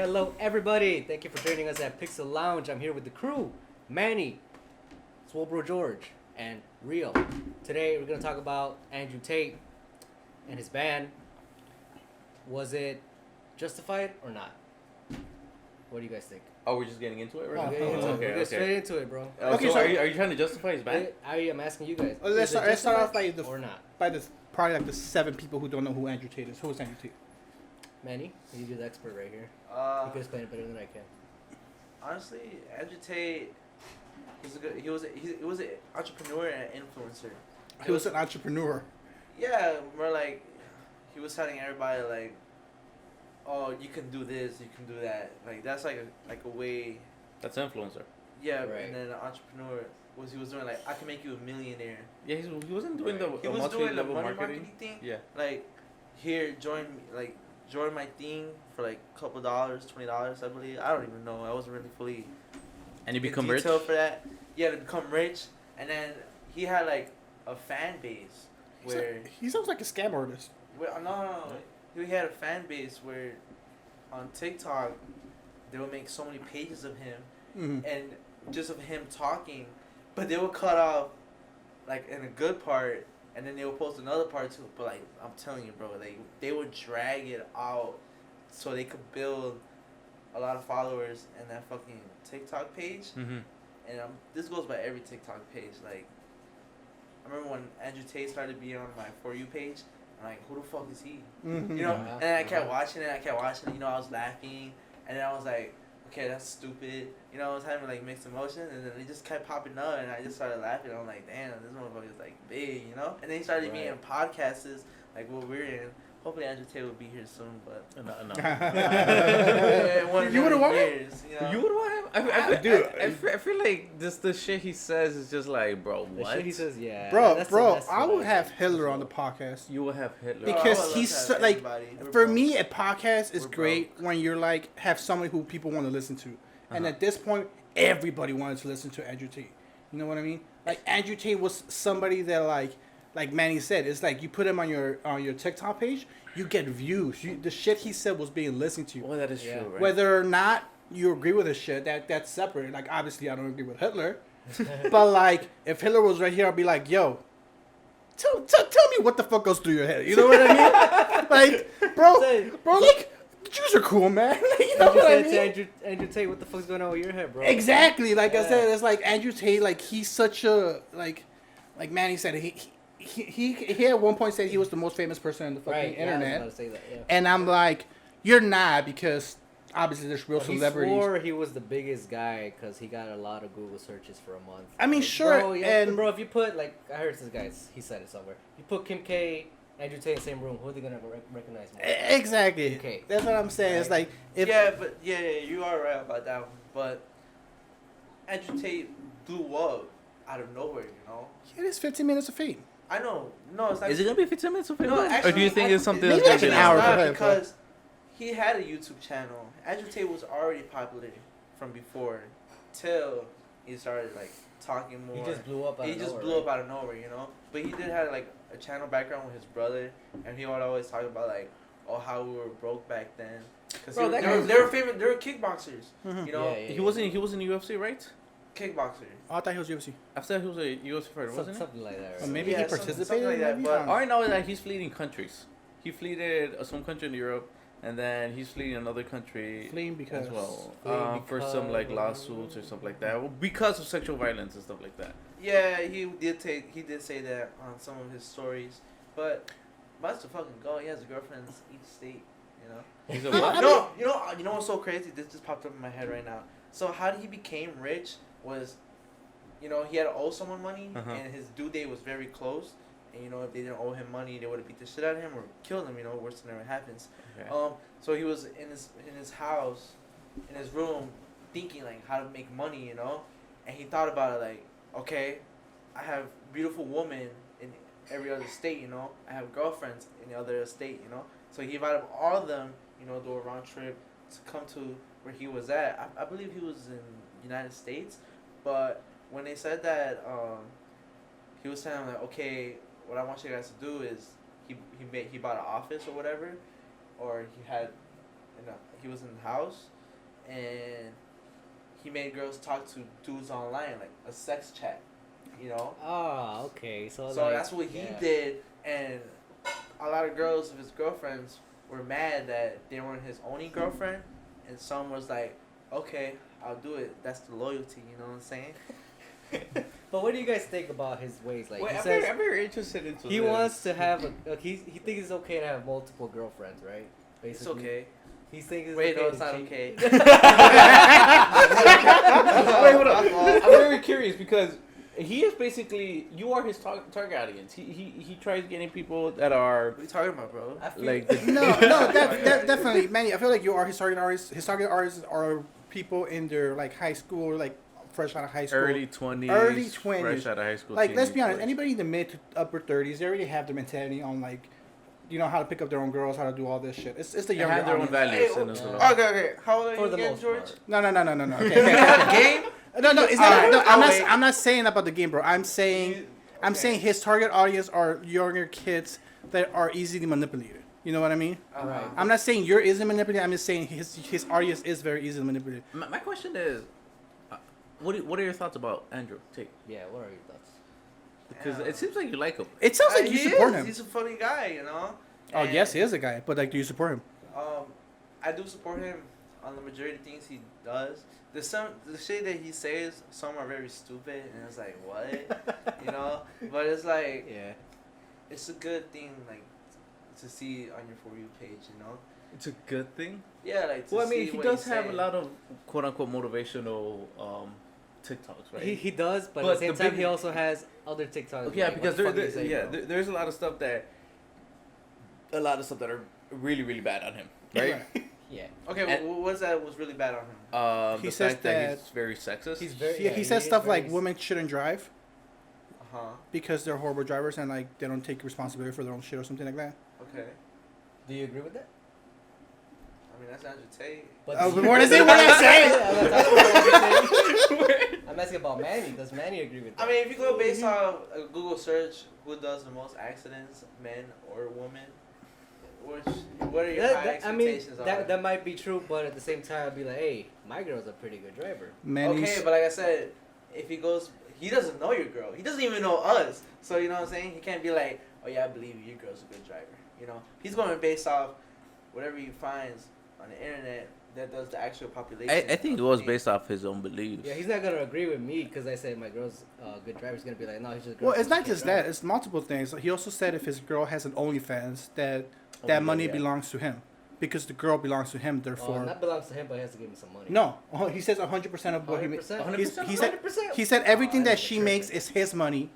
Hello, everybody. Thank you for joining us at Pixel Lounge. I'm here with the crew, Manny, Swolbro George, and Rio. Today, we're going to talk about Andrew Tate and his ban. Was it justified or not? What do you guys think? Oh, we're just getting into it right now? We'll get straight into it, bro. Okay, so are you trying to justify his ban? I am asking you guys. Let's start off by or not. Probably like the 7 people who don't know who Andrew Tate is. Who is Andrew Tate? Manny, you're the expert right here. You can explain it better than I can. Honestly, Andrew Tate, he was an entrepreneur and an influencer. He was an entrepreneur. Yeah, more like he was telling everybody like, oh, you can do this, you can do that. Like that's like a way. That's influencer. Yeah, right. And then an entrepreneur he was doing like I can make you a millionaire. Yeah, he wasn't doing the he was doing the multi-level money marketing thing. Yeah. Like, here, join my thing for like a couple dollars, $20, I believe. I don't even know. I wasn't really fully. And you become rich. For that, yeah, to become rich, and then he had like a fan base where He sounds like a scam artist. no. He had a fan base where on TikTok they would make so many pages of him and just of him talking, but they would cut off like in a good part, and then they would post another part too. But like I'm telling you, bro, they would drag it out so they could build a lot of followers in that fucking TikTok page. Mm-hmm. And this goes by every TikTok page. Like I remember when Andrew Tate started being on my For You page. I'm like, who the fuck is he? Mm-hmm. You know? And then I kept watching it. You know, I was laughing, and then I was like, okay, that's stupid. You know, I was having like mixed emotions, and then it just kept popping up, and I just started laughing. I'm like, damn, this motherfucker's like big, you know. And then he started being in podcasts like what we're in. Hopefully Andrew Tate will be here soon, but No. You would have wanted him? You would want him? I feel like the shit he says is just like, bro, what? The shit he says, yeah. Bro, I would have Hitler on the podcast. You will have Hitler. Because he's so, like, for broke. me, a podcast is We're great when you're like, have somebody who people want to listen to. And Uh-huh. at this point, everybody wanted to listen to Andrew Tate. You know what I mean? Like, Andrew Tate was somebody that like Manny said, it's like you put him on your TikTok page, you get views. The shit he said was being listened to. Well, that is true, right? Whether or not you agree with his shit, that's separate. Like, obviously, I don't agree with Hitler. But, like, if Hitler was right here, I'd be like, yo, tell me what the fuck goes through your head. You know what I mean? Like, bro, look, the Jews are cool, man. You know what I mean? Andrew Tate, what the fuck's going on with your head, bro? Exactly. Like I said, it's like Andrew Tate, like, he's such a, like Manny said, he at one point said he was the most famous person on the fucking internet. I was about to say that, yeah. And I'm like, you're not, because obviously there's real celebrities. He swore he was the biggest guy because he got a lot of Google searches for a month. I mean, like, sure, bro, and bro, if you put like I heard this guy, he said it somewhere. You put Kim K, Andrew Tate in the same room, who are they gonna recognize more? Exactly. Okay. That's what I'm saying. Right. It's like Yeah, you are right about that one. But Andrew Tate blew up out of nowhere, you know. It is 15 minutes of fame. I know. No, it's not. Is it gonna be 15 minutes of fame? No, actually, or do you think it's something maybe that's like gonna an be hour for him, because he had a YouTube channel. Andrew Tate was already popular from before, till he started like talking more. He just blew up. Out of nowhere, you know. But he did have like a channel background with his brother, and he would always talk about like, oh, how we were broke back then. Because they were famous. They were kickboxers, you know. Yeah. He wasn't UFC, right? Kickboxer. Oh, I thought he was UFC. After he was a UFC fighter, wasn't Something like that. Right? Or maybe Yeah, he participated. something like that, maybe? but- All I know is that he's fleeing countries. He fleed some country in Europe, and then he's fleeing another country Fleeing because as well. Fleeing For some like lawsuits or something like that. Well, because of sexual violence and stuff like that. Yeah, he did say that on some of his stories, but that's to fucking go. He has a girlfriend in each state, you know. He's a what? No, you know what's so crazy? This just popped up in my head right now. So how he became rich was, you know, he had to owe someone money, and his due date was very close. And, you know, if they didn't owe him money, they would have beat the shit out of him or killed him. You know, worse than ever happens. Okay. So he was in his house, in his room, thinking like how to make money. You know, and he thought about it like, okay, I have beautiful women in every other state. You know, I have girlfriends in the other state. You know, so he invited all of them. You know, do a round trip to come to where he was at. I believe he was in United States, but when they said that, he was saying like, okay, what I want you guys to do is he bought an office or whatever, or he had he was in the house, and he made girls talk to dudes online, like a sex chat, you know. Oh, okay. So like, That's what he did, and a lot of girls of his girlfriends were mad that they weren't his only girlfriend, and some was like, okay, I'll do it. That's the loyalty, you know what I'm saying? But what do you guys think about his ways? Like, Wait, he I'm says very interested into he this. wants to have he thinks it's okay to have multiple girlfriends, right? It's okay. He thinks it's Wait, okay no, it's to not cheat. okay. Wait, hold on. I'm very curious because he is basically you are his target audience. He tries getting people that are What are you talking about, bro? I feel like No, definitely, Manny. I feel like you are his target artists. His target artists are people in their like high school, like fresh out of high school, early 20s, fresh out of high school. Like, let's be honest, teenage boys. anybody in the mid to upper 30s, they already have the mentality on like, you know, how to pick up their own girls, how to do all this shit. It's the They younger have their own audience. values. Hey, and it's Okay. How old are for you the again, most George? part. No. Okay, You have a game? No, it's All not. right, No, I'll wait. I'm not saying about the game, bro. I'm saying his target audience are younger kids that are easily manipulated. You know what I mean? Right. I'm not saying you're easily manipulated. I'm just saying his audience is very easily manipulated. My question is, what are your thoughts about Andrew Tate? Yeah, what are your thoughts? Because Yeah. it seems like you like him. It sounds like you He support is. him. He's a funny guy, you know. Oh And, yes, he is a guy, but like, do you support him? I do support him on the majority of things he does. The shit that he says, some are very stupid, and it's like what, you know. But it's like Yeah. it's a good thing, like to see on your For You page, you know. It's a good thing. Yeah, like. To Well, I mean, see he what does he's have a saying. lot of quote unquote motivational TikToks, right? He does, but, But at the same the time, big- he also has other TikToks. Yeah, like, because what the fuck you say, bro? there's a lot of stuff that are really really bad on him, right? Yeah. Okay, And- well, what's that was really bad on him? He The says fact that that he's very sexist. He's very. He, yeah, he says is stuff very like women shouldn't drive Uh huh. because they're horrible drivers and like they don't take responsibility for their own shit or something like that. Okay. Do you agree with that? I mean, that's Andrew Tate. But But what is it? What I say? I'm not talking about Manny. I'm asking about Manny. Does Manny agree with that? I mean, if you go based on a Google search, who does the most accidents, men or women? What are your high I mean, expectations on it? that might be true, but at the same time, I'd be like, hey, my girl's a pretty good driver. Manny's, Okay, but like I said, if he goes, he doesn't know your girl. He doesn't even know us. So you know what I'm saying? He can't be like, oh yeah, I believe you, your girl's a good driver. You know, he's going based off whatever he finds on the internet that does the actual population. I think it of was the based off his own beliefs. Yeah, he's not gonna agree with me because I said my girl's a good driver. He's gonna be like, no, he's just. well, it's not just that. It's multiple things. He also said if his girl has an OnlyFans, that money yeah. belongs to him because the girl belongs to him. Therefore, That belongs to him, but he has to give me some money. no. He says 100% of what he makes. 100%. He said 100%. he said everything Oh, that I she think makes it's is his money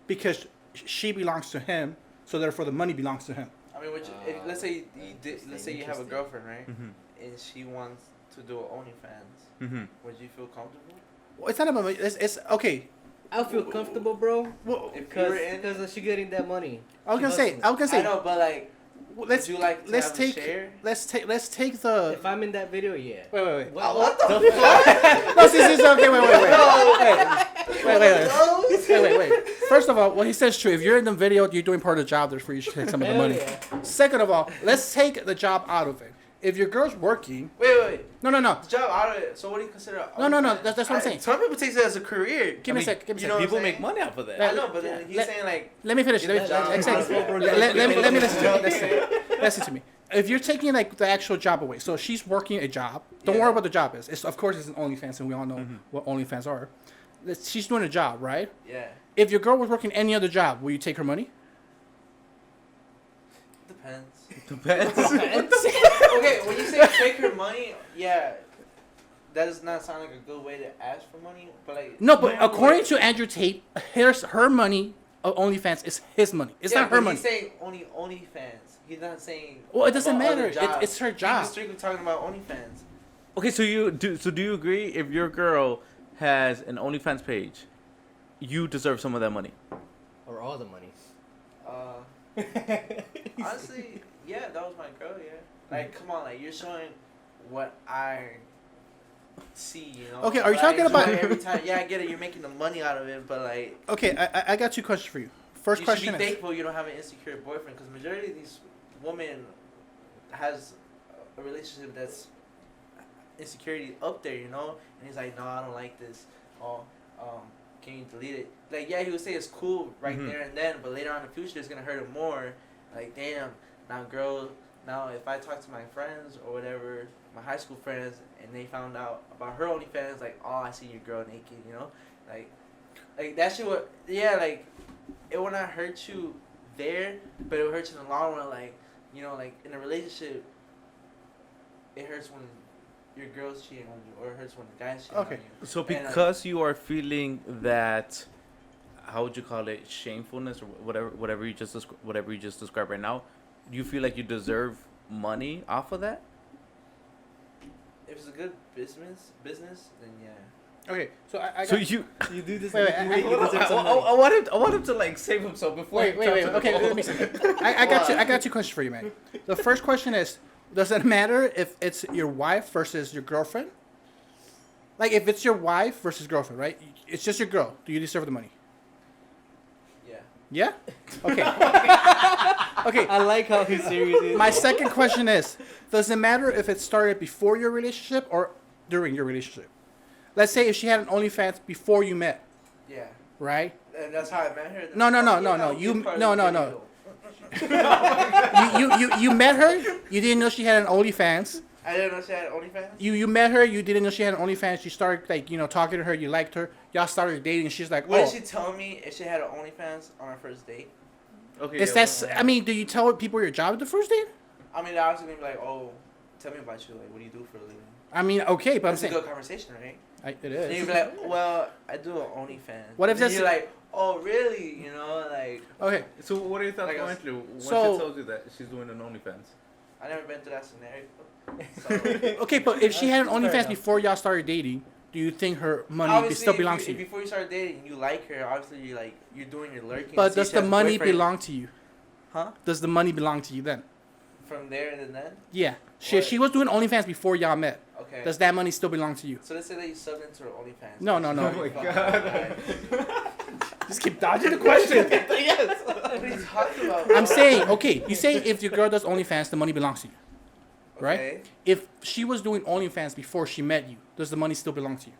because she belongs to him. So therefore, the money belongs to him. I mean, if, let's say let's say you have a interesting. girlfriend, right? Mm-hmm. And she wants to do OnlyFans. Mm-hmm. Would you feel comfortable? Well, it's not about. It's okay. I feel comfortable, bro, Well, If you were in, because she getting that money. I was She gonna say. hustling. I was gonna I say. know, but like, Let's would you like to let's have take a share? let's take the. If I'm in that video, yeah. Wait. What the fuck? No, see, okay, wait. First of all, what he says is true. If you're in the video, you're doing part of the job. Therefore, you should take some of the Hell money. yeah. Second of all, let's take the job out of it. If your girl's working, Wait. no. The job out of it. So what do you consider? No, OnlyFans? that's what I'm saying. Some people take it as a career. Give me a sec. you know what I'm People saying? make money off of that. Yeah. I know, but then he's Let- saying like, Let me finish. Let me listen to me. Listen to me. If you're taking like the actual job away, so she's working a job. Don't Yeah. worry about the job is. It's, of course, it's an OnlyFans, and we all know what OnlyFans are. She's doing a job, right? yeah, If your girl was working any other job, will you take her money? depends. Depends. Okay, when you say take her money, yeah, that does not sound like a good way to ask for money. But like, No, but according to Andrew Tate, her money, OnlyFans, is his money. It's not her money. He's saying only OnlyFans. He's not saying. Well, it doesn't about other matter. jobs. It's her job. He's strictly talking about OnlyFans. Okay, so do you agree if your girl has an OnlyFans page, you deserve some of that money? Or all the money. Honestly, yeah, that was my girl. Yeah, like, come on, like you're showing what I see. You know. Okay, are you What I talking about- enjoy every time? Yeah, I get it. You're making the money out of it, but like. Okay, I got two questions for you. First You question should be is, thankful you don't have an insecure boyfriend, because majority of these women has a relationship that's insecurity up there, you know? And he's like, no, I don't like this. Oh, can you delete it? Like, yeah, he would say it's cool right Mhm. there and then, but later on in the future, it's gonna hurt him more. Like, damn, now if I talk to my friends or whatever, my high school friends, and they found out about her OnlyFans, like, oh, I see your girl naked, you know? Like that shit would, yeah, like, it would not hurt you there, but it would hurt you in the long run, like, you know, like, in a relationship, it hurts when your girl's cheating on you, or it hurts when the guy's cheating Okay. on you. So And, because you are feeling that, how would you call it, shamefulness or whatever you just described right now, do you feel like you deserve money off of that? if it's a good business, then yeah. Okay, so I So got, you. You do this. Wait, wait, you I- you deserve some money. I want him to like save himself before. wait, he wait, jumps wait. in the Okay, pool. let me see. I got two questions for you, man. The first question is, does it matter if it's your wife versus your girlfriend? Like, if it's your wife versus girlfriend, right? It's just your girl. Do you deserve the money? Yeah. Yeah? Okay. Okay. I like how he's serious. My second question is, does it matter if it started before your relationship or during your relationship? Let's say if she had an OnlyFans before you met, Yeah. right? And that's how I met her. No, no, no, no, no. You you met her. You didn't know she had an OnlyFans. I didn't know she had OnlyFans. You met her. You didn't know she had an OnlyFans. You started talking to her. You liked her. Y'all started dating. She's like, What oh. did she tell me if she had an OnlyFans on our first date? Okay. Is yeah, that? I mean, do you tell people your job at the first date? I mean, they're obviously gonna be like, oh, tell me about you. Like, what do you do for a living? I mean, okay, but I'm That's a saying good conversation, right? it And you'd is. be like, well, I do an OnlyFans. What if And then that's- you're like, oh, really? You know, like, Okay, So what are your thoughts Like going us. through when So- she tells you that she's doing an OnlyFans? I never been through that scenario. So, okay, but if she had an Fair OnlyFans enough. before y'all started dating, do you think her money obviously, still belongs to if you? before you start dating, and you like her. Obviously, you're doing your lurking. But see does she the has a money boyfriend. belong to you? Huh? Does the money belong to you then? From there and then? Yeah. She What? she was doing OnlyFans before y'all met. Okay. Does that money still belong to you? So let's say that you subbed into her OnlyFans. No, no, no. Oh my Fuck, God. alright. Just keep dodging the question. Yes. What are you talking about? I'm bro? saying, okay, you say if your girl does OnlyFans, the money belongs to you, right? Okay. If she was doing OnlyFans before she met you, does the money still belong to you?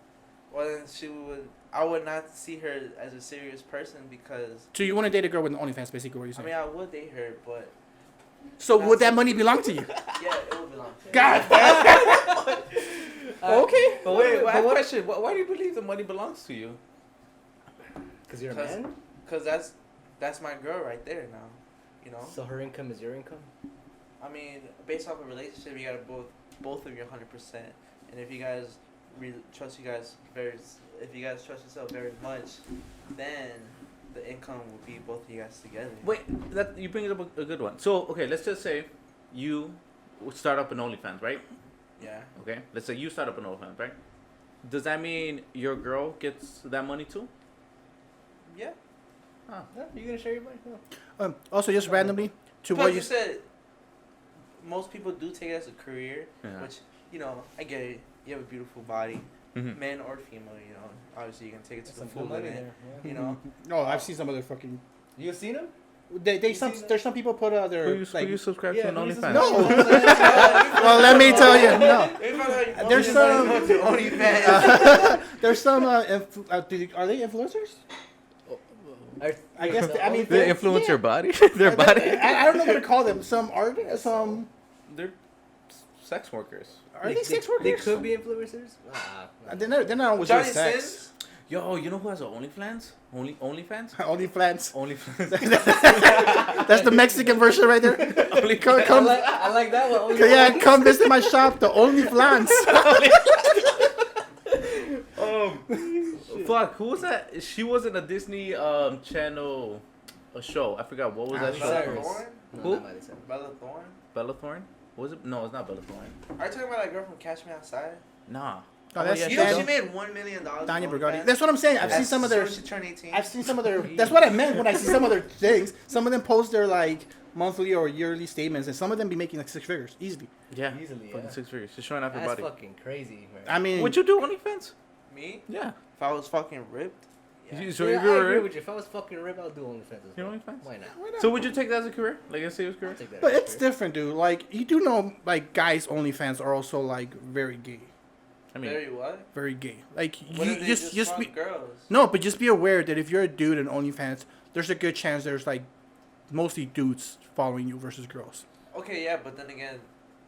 Well, then I would not see her as a serious person because, So you want to date a girl with an OnlyFans, basically, what you're I saying? mean, I would date her, but So would that money belong to you? yeah, it would belong to her. God. Okay. But wait, But I have a what- question. Why do you believe the money belongs to you? Because you're a 'Cause- man. Because that's my girl right there now, you know? So her income is your income. I mean, based off a relationship, you gotta both of you 100%. And if you guys trust if you guys trust yourself very much, then the income will be both of you guys together. Wait, that you bring up a good one. So okay, let's just say you start up an OnlyFans, right? Yeah. Okay, let's say you start up an OnlyFans, right? Does that mean your girl gets that money too? Yeah. Ah. No, you gonna share your money? No. Also, just randomly, to what Because you you said most people do take it as a career, Yeah. which, you know, I get it. You have a beautiful body, Mhm. man or female, you know. Obviously, you can take it to That's the some full good money limit, there. you know. Oh, I've seen some other fucking. You've seen him? There's some people put their Who like. you subscribe Yeah, to an who you OnlyFans? No. well, Well, let me tell you, no. There's some- OnlyFans. There's some. Are they influencers? I guess. I mean, They influence yeah. your body, their body. I don't know what to call them. Some art. Some. They're sex workers. Are they sex workers? They could be influencers. They're not always Johnny just sex. Sins. Yo, you know who has an OnlyFans? OnlyFans? OnlyFans. OnlyFans. That's the Mexican version right there. Come, I like that one. yeah, come visit my shop, the OnlyFans. Fuck, who was that? She was in a Disney Channel show. I forgot what was that Miley show? Cyrus. Thorne? No, Who? not Miley Cyrus. Bella Thorne. Bella Thorne? Was it? No, it's not Bella Thorne. Are you talking about that girl from Catch Me Outside? Nah. Oh, that's- You know Yeah. she made $1 million. Danya from Brigatti. OnlyFans? That's what I'm saying. I've seen some of their. She turned 18. I've seen some of their. That's what I meant when I see some of their things. Some of them post their like monthly or yearly statements, and some of them be making like 6 figures easily. Yeah. Easily, Fucking yeah. 6 figures. She's showing off her That's body. fucking crazy, man. I mean, Would you do OnlyFans? Me? Yeah. If I was fucking ripped, So Yeah, if I you were agree ripped, with you. If I was fucking ripped, I'll do OnlyFans as you well. OnlyFans? Why not? Why not? So would you take that as a career? Like a serious I'll career? take that. But as a it's career. different, dude. Like you do know, like guys' OnlyFans are also like very gay, I mean, Very what? very gay. Like What you if they just be fuck girls? no, but just be aware that if you're a dude in OnlyFans, there's a good chance there's like mostly dudes following you versus girls. Okay, yeah, but then again,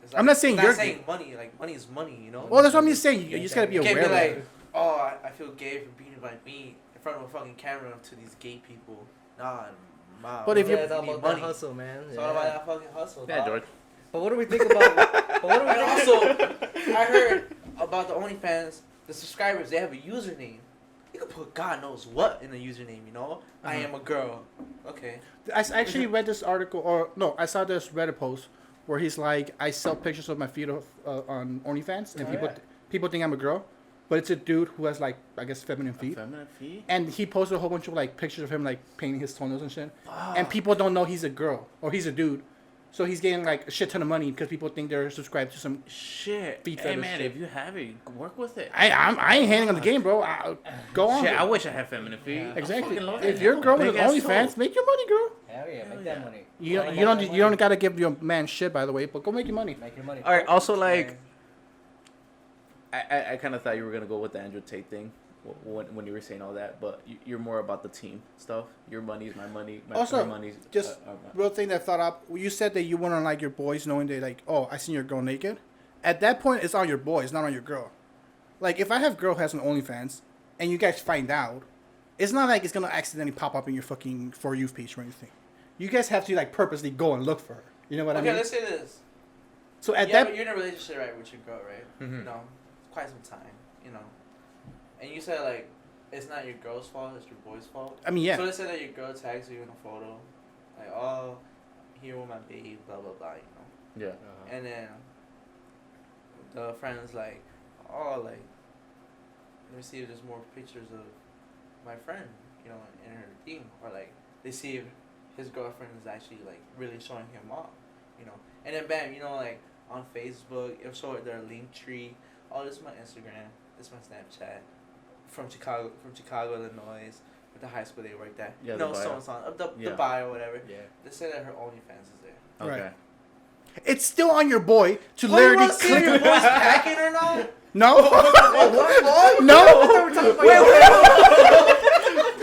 it's I'm not saying it's you're saying money. Like money is money, you know. Well, that's what I'm just saying. You just gotta be You can't aware. be of like, it. oh, I feel gay for being like me in front of a fucking camera to these gay people. Nah, But if Yeah, you- it's all need about money. that hustle, man. It's Yeah. all about that fucking hustle. yeah, dog. George. But what do we think about? But what do we And think? also, I heard about the OnlyFans. The subscribers, they have a username. You can put God knows what in the username, you know. I am a girl. Okay. I actually read this article, or no, I saw this Reddit post where he's like, I sell pictures of my feet on OnlyFans, and Oh, people yeah. people think I'm a girl, but it's a dude who has like I guess feminine feet, Feminine feet? and he posted a whole bunch of like pictures of him like painting his toenails and shit, and people don't know he's a girl or he's a dude, so he's getting like a shit ton of money because people think they're subscribed to some. Shit. Feet Hey, fetish man, shit. if you have it, work with it. I ain't handing on the game, bro. Go on. Shit, bro. I wish I had feminine feet. Yeah. I Exactly. fucking love If it. you're a girl with Big ass OnlyFans, toe. make your money, girl. Hell yeah, make Hell that yeah. money. You Make don't that you don't money. gotta give your man shit, by the way, but go make your money. Make your money. All right. Also, like, I kind of thought you were gonna go with the Andrew Tate thing when you were saying all that, but you're more about the team stuff. Your money's my money. Also, my money's just real thing that thought up. You said that you wouldn't like your boys knowing they like, oh, I seen your girl naked. At that point, it's on your boys, not on your girl. Like if I have girl who has an OnlyFans, and you guys find out, it's not like it's gonna accidentally pop up in your fucking For You page or anything. You guys have to like purposely go and look for her. You know what I Okay, mean? let's say this. So at Yeah, that, but you're in a relationship, right, with your girl, right? Mhm. You know, quite some time, you know. And you said like, it's not your girl's fault, it's your boy's fault. I mean, yeah. So let's say that your girl tags you in a photo, like, oh, here with my babe, blah blah blah, you know. Yeah. Uh-huh. And then the friend's like, oh, like, let me see if there's more pictures of my friend, you know, in her thing, or like they see if his girlfriend is actually like really showing him off, you know. And then bam, you know, like on Facebook, it'll show their link tree. Oh, this is my Instagram. This is my Snapchat. From Chicago, Illinois, with the high school they worked at. Yeah, you the know, bio. so and so, the Yeah. bio, whatever. Yeah. They say that her OnlyFans is there. Okay. Right. It's still on your boy to Oh, you literally want to see if click. your boy's packing or not? No, What? no.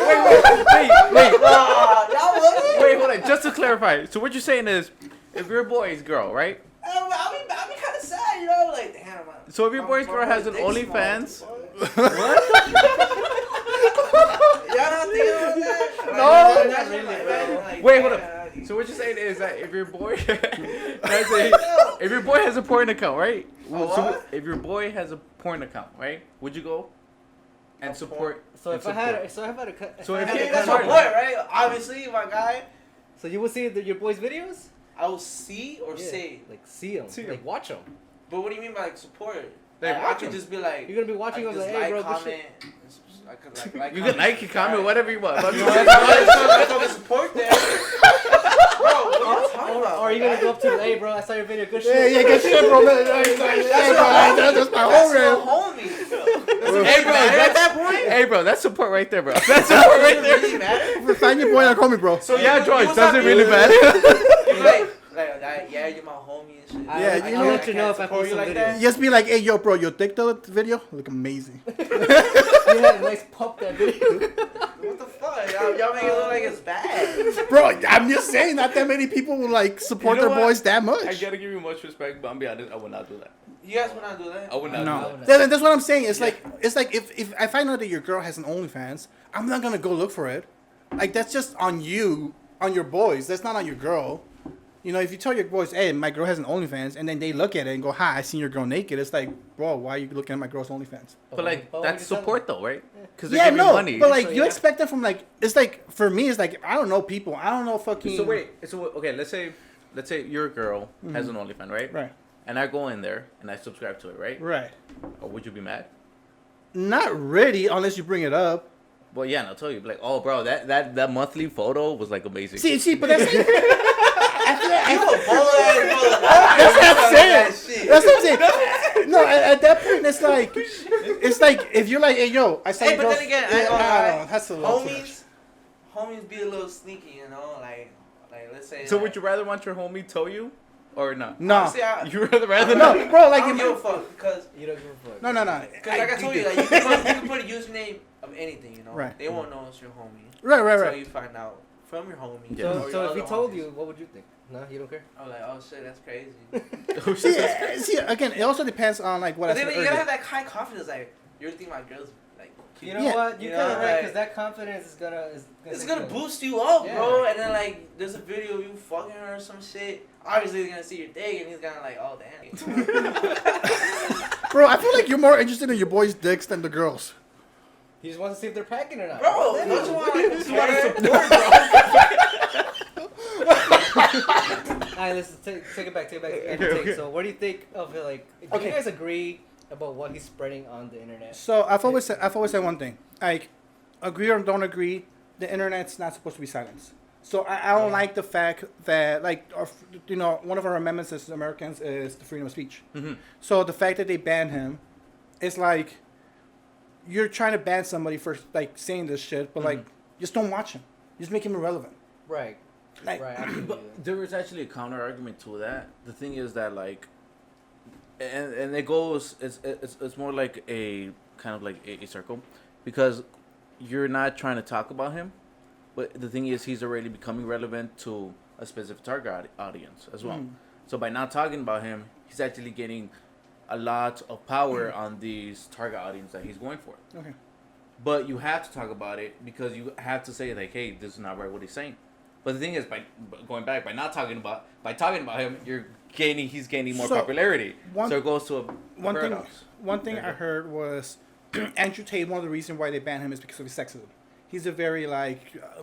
Wait. Y'all wasn't? Wait, hold on. Just to clarify, so what you're saying is, if your boy's girl, right? I'll be kind of sad, you know, like damn. So if your boy's girl has an dick small. OnlyFans, Y'all not thinking about that? No. Like, not really, bro. Like, wait, hold up. damn. So what you're saying is that if your boy if your boy has a porn account, right? A So what? if your boy has a porn account, right? Would you go and A support? So and if I had, support? so if I had a cut, So if I had you- a That's cut- my boy, right? Obviously, my guy. So you will see your boys' videos? I will see or Yeah, say. like see them, See 'em. like watch them. But what do you mean by like support? Like, I watch could 'em. just be like. You're gonna be watching them just like, hey, bro, this comment. shit. I could like You can like, comment, whatever you want. But You know, that's not support there. Bro, what are you talking Or about? are you gonna go up to them, hey, bro, I saw your video, good shit. Yeah, good shit, bro. Man. That's my That's whole your real. homie. Hey, bro, at that point? Hey, bro, that's support right there, bro. That's support right Does it there. really matter? Find your boy and call me, bro. So Yeah, you- George, you does it was really happy? matter? Yeah, you're my homie and shit. Yeah, you I'll know- let you know if I support post you some like videos. that. Just be like, hey, yo, bro, your TikTok video look amazing. You had a nice pump that video. What the fuck? Y'all make it look like it's bad. Bro, I'm just saying, not that many people will like support You know their what? boys that much. I gotta give you much respect, but I'm be honest, I would not do that. You guys would not do that? I would not No, do that. that's what I'm saying. It's like if I find out that your girl has an OnlyFans, I'm not gonna go look for it. Like that's just on you, on your boys. That's not on your girl. You know, if you tell your boys, hey, my girl has an OnlyFans, and then they look at it and go, hi, I seen your girl naked. It's like, bro, why are you looking at my girl's OnlyFans? But like, when that's you tell support though, right? Because they Yeah, give no, you money. but like So, you yeah. expect that from like it's like for me, it's like I don't know people. I don't know fucking. So wait, so okay, let's say your girl has an OnlyFans, right? Right, And I go in there and I subscribe to it, right? right. Or would you be mad? Not really, unless you bring it up. Well, yeah, and I'll tell you, like, oh, bro, that monthly photo was like amazing. See, but that's. I feel like, You a baller ass brother. That's what I'm saying. That shit. That's what I'm saying. No, at that point, it's like if you're like, hey, yo, I saw Hey, your but girl- then again, I yeah, ain't gonna I don't lie. know, that's a little too much. Homies be a little sneaky, you know, like let's say. So would you rather want your homie tow you, or not? No, Honestly, You rather no, not? bro, I like don't if give a fuck because You don't give a fuck. no. like I told you, like you can put a username of anything, you know. Right. They won't know it's your homie. Right. Until you find out from your homie. Yeah. or So, your so if other he told homies. you, what would you think? No, you don't care. I'm like, oh shit, that's crazy. see, again, it also depends on like what I But said then you gotta earlier. have that high confidence, like you're thinking my girl's like. You know Yeah. what? You're You kind of know, right like- because that confidence is gonna It's gonna boost you up, Yeah. bro. And then like, there's a video of you fucking her or some shit. Obviously, he's gonna see your dick, and he's gonna like, oh damn. Bro, I feel like you're more interested in your boys' dicks than the girls. He just wants to see if they're packing or not. Bro, That's don't you it. want like You wanna support, Alright, let's take it back. Okay. So, what do you think of it? Like, do Okay. you guys agree about what he's spreading on the internet? So I've always said one thing. Like, agree or don't agree, the internet's not supposed to be silenced. So I don't Yeah. like the fact that one of our amendments as Americans is the freedom of speech. Mm-hmm. So the fact that they ban him, it's like you're trying to ban somebody for like saying this shit, but like just don't watch him. Just make him irrelevant. Right. Like, Right. I can do But that. there is actually a counter argument to that. The thing is that like, and it goes. It's more like a kind of like a circle, because you're not trying to talk about him, but the thing is he's already becoming relevant to a specific target audience as well. So by not talking about him, he's actually getting a lot of power on these target audience that he's going for. Okay. But you have to talk about it because you have to say like, hey, this is not right what he's saying. But the thing is, by talking about him, he's gaining more So, popularity. one- So it goes to a One thing, paradox. I heard was Andrew Tate. One of the reasons why they banned him is because of his sexism. He's a very like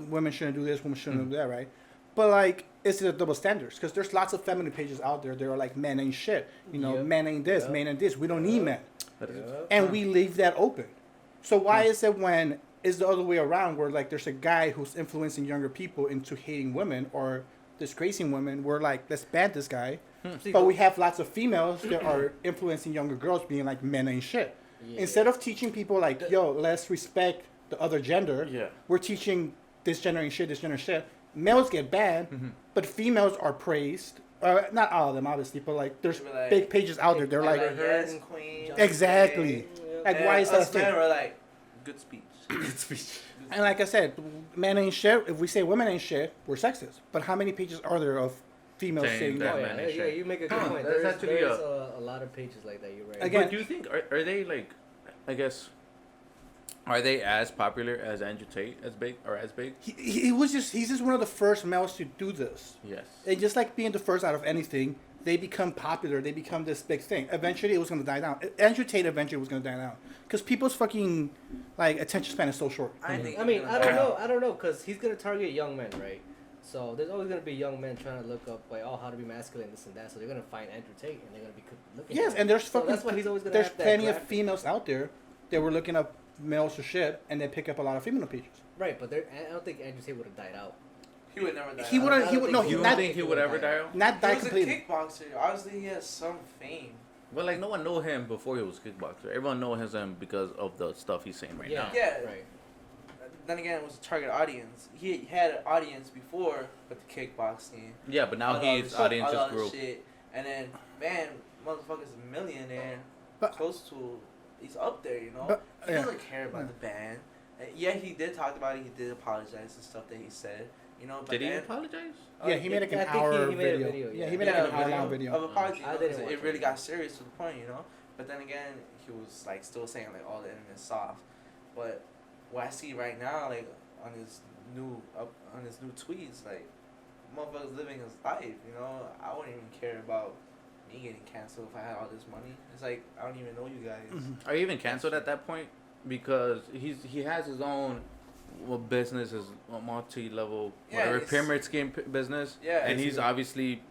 women shouldn't do this, women shouldn't do that, right? But like, it's the double standards because there's lots of feminine pages out there. They're like, men ain't shit. Yep. Men ain't this, Yep. men ain't this. We don't need men, That is- Yeah. and we leave that open. So why is it when it's the other way around, where like there's a guy who's influencing younger people into hating women or disgracing women? We're like, let's ban this guy. See, But we have lots of females that are influencing younger girls, being like, men ain't shit. Yeah. Instead of teaching people like, yo, let's respect the other gender, Yeah. we're teaching this gender ain't shit, this gender shit. Males get banned, but females are praised. Not all of them, obviously, but like there's But, like, big pages out there. They're like, like, yes, queen. exactly. Yeah. Like, why is that a us men thing? were like, good speech. Good speech. And like I said, men ain't shit. If we say women ain't shit, we're sexist. But how many pages are there of females Saying saying that. Oh, that? yeah, man, yeah, shit. you make a good Huh, point. that's There's actually a lot of pages like that. You're right. Again- But do you think are they like, I guess, are they as popular as Andrew Tate, as big? He's just one of the first males to do this. Yes. And just like being the first out of anything, they become popular. They become this big thing. Eventually, it was going to die down. Andrew Tate eventually was going to die down because people's fucking like attention span is so short. I think. I mean, I don't know, because he's gonna target young men, right? So there's always gonna be young men trying to look up like, oh, how to be masculine, this and that. So they're gonna find Andrew Tate and they're gonna be looking. Yes, at him. and there's So fucking that's why he's always gonna there's have that plenty of graphic. females out there that were looking up males for shit, and they pick up a lot of female pages. Right, but I don't think Andrew Tate would have died out. He would never die. He wouldn't- I he don't would- no, think he You not- don't think he would ever die out? Not He die was completely. a kickboxer. Obviously, he has some fame. Well, like no one knew him before he was kickboxer. Everyone knows him because of the stuff he's saying right Yeah. now. Yeah. Right. Then again, it was a target audience. He had an audience before with the kickboxing. Yeah, but now all his the- audience all just the grew. Shit. And then, man, motherfucker's a millionaire. But- Close to, he's up there, you know. But- he yeah. doesn't care about Yeah. the band. Yeah, he did talk about it. He did apologize and stuff that he said. You know, but Did he then, apologize? Yeah, he made like an I think hour he made a video. video, Yeah, yeah. he made yeah, like an hour long of video. apology. I You know, didn't 'cause watch it really it. got serious to the point, you know. But then again, he was like still saying like all the internet's soft. But what I see right now, like on his new tweets, like motherfuckers living his life. You know, I wouldn't even care about me getting canceled if I had all this money. It's like I don't even know you guys. Are you even canceled at that point? Because he has his own business, his multi-level Yeah, whatever it's- pyramid scheme business. Yeah, and it's- he's obviously,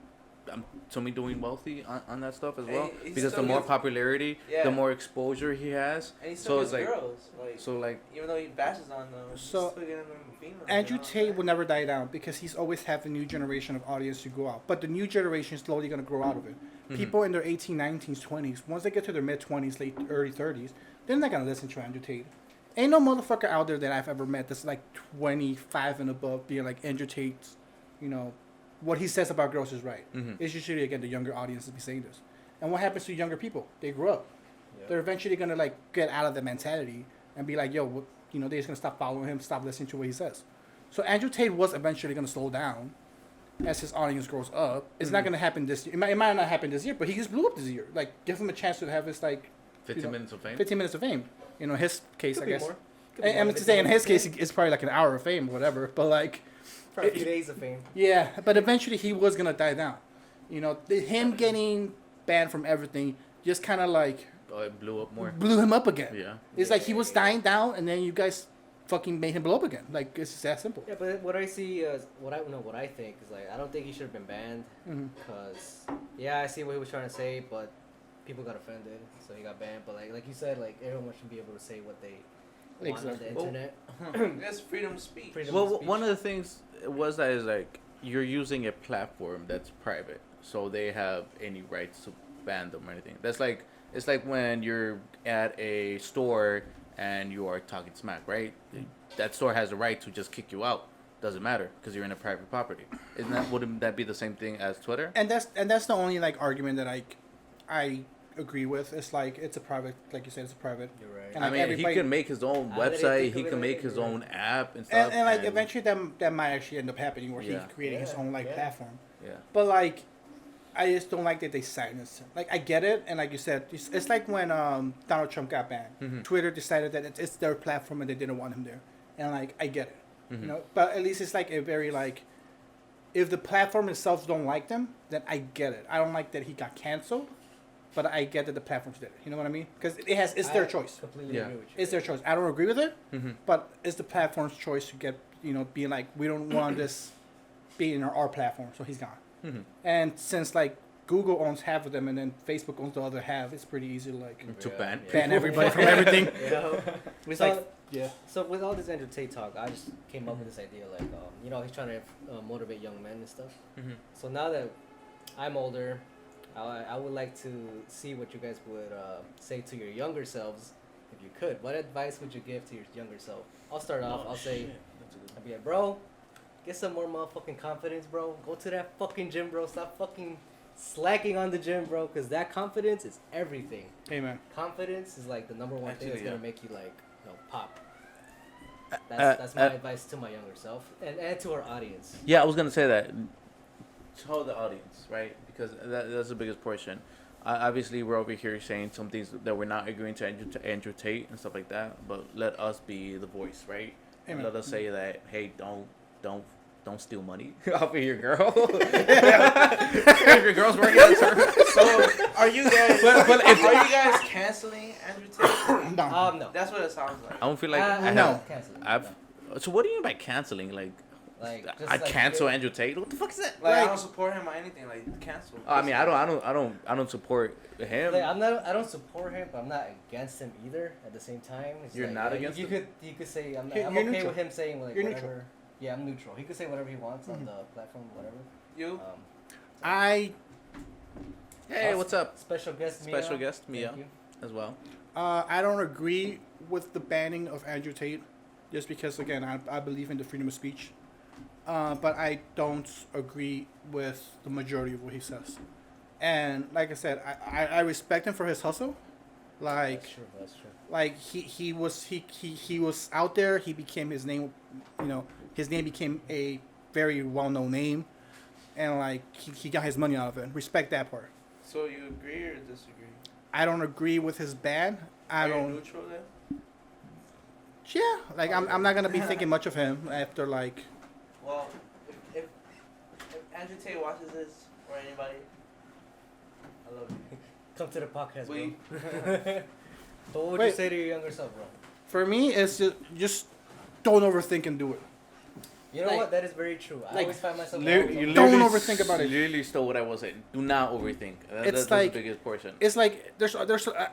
to me, doing wealthy on that stuff as And well. he Because the still more gets- popularity, Yeah. the more exposure he has. And he So still it's gets like, girls. Like so like, even though he bashes on them, he's So, still getting them females. Andrew you know what I'm Tate saying? will never die down because he's always had the new generation of audience to go out. But the new generation is slowly going to grow out of it. people in their 18, 19s, 20s, once they get to their mid-20s, early 30s, they're not going to listen to Andrew Tate. Ain't no motherfucker out there that I've ever met that's like 25 and above being like Andrew Tate's, you know, what he says about girls is right. It's usually, again, the younger audience to be saying this. And what happens to younger people? They grow up. Yep. They're eventually going to like get out of the mentality and be like, yo, what, you know, they're just going to stop following him, stop listening to what he says. So Andrew Tate was eventually going to slow down as his audience grows up. It's not going to happen this year. It might not happen this year, but he just blew up this year. Like, give him a chance to have his, like... 15 minutes of fame? 15 minutes of fame. You know, his case, Could I be guess. more. I'm to say in his case, it's probably like an hour of fame or whatever. But, like... For a few days of fame. Yeah, but eventually he was going to die down. You know, him getting banned from everything just kind of, like... Oh, it blew up more. Blew him up again. Yeah. It's like he was dying down, and then you guys fucking made him blow up again. Like, it's just that simple. Yeah, but what I see what I think is like I don't think he should have been banned because yeah, I see what he was trying to say, but people got offended, so he got banned. But like you said, like everyone should be able to say what they want on the internet. That's freedom of speech. One of the things was that is like you're using a platform that's private, so they have any rights to ban them or anything. That's like it's like when you're at a store and you are talking smack, right? That store has the right to just kick you out. Doesn't matter because you're in a private property. Wouldn't that be the same thing as Twitter? And that's the only like argument that I agree with. It's like it's a private, like you said, it's a private. You're right. And I like mean, he can make his own website. He can make his own app and stuff. And like eventually that might actually end up happening where he's creating his own like platform. Yeah. But like, I just don't like that they silence him. Like I get it, and like you said, it's like when Donald Trump got banned. Twitter decided that it's their platform and they didn't want him there. And like I get it, you know. But at least it's like a very like, if the platform itself don't like them, then I get it. I don't like that he got canceled, but I get that the platforms did it. You know what I mean? Because it's their choice. Completely agree with you. It's their choice. I don't agree with it, but it's the platform's choice to get being like we don't want this being our platform, so he's gone. And since like Google owns half of them and then Facebook owns the other half, it's pretty easy to like ban everybody from everything. It's like, like, so with all this Andrew Tate talk, I just came up with this idea like he's trying to motivate young men and stuff. So now that I'm older, I would like to see what you guys would say to your younger selves if you could. What advice would you give to your younger self? I'll start off. I'll say, I'd be like, bro, get some more motherfucking confidence, bro. Go to that fucking gym, bro. Stop fucking slacking on the gym, bro. Because that confidence is everything. Amen. Confidence is like the number one thing that's going to make you like, pop. That's my advice to my younger self and to our audience. Yeah, I was going to say that. Tell the audience, right? Because that's the biggest portion. Obviously, we're over here saying some things that we're not agreeing to Andrew Tate and stuff like that. But let us be the voice, right? Amen. Let us say that, hey, don't steal money off of your girl. If your girl's working at a service. So are you guys? Are you guys canceling Andrew Tate? No. That's what it sounds like. I don't feel like So what do you mean by canceling? Like I cancel Andrew Tate. What the fuck is that? Like I don't support him or anything. Like cancel. I mean, I don't support him. Like, I don't support him, but I'm not against him either. At the same time, it's You're like, not against him. You could say I'm okay neutral. with him saying like You're whatever. neutral. Yeah, I'm neutral. He could say whatever he wants on the platform, whatever. You? Hey, what's up? Special guest Mia as well. I don't agree with the banning of Andrew Tate, just because again I believe in the freedom of speech, but I don't agree with the majority of what he says. And like I said, I respect him for his hustle. Like that's true. Like he was out there. He became his name. His name became a very well-known name, and like he got his money out of it. Respect that part. So you agree or disagree? I don't agree with his ban. Are you neutral then? Yeah, like I'm not gonna be thinking much of him after like. Well, if Andrew Tate watches this or anybody, I love you. Come to the podcast, bro. But what would you say to your younger self, bro? For me, it's just don't overthink and do it. You know what? That is very true. I always find myself. Don't overthink about it. You literally stole what I was saying. Do not overthink. That's like, the biggest portion. It's like there's.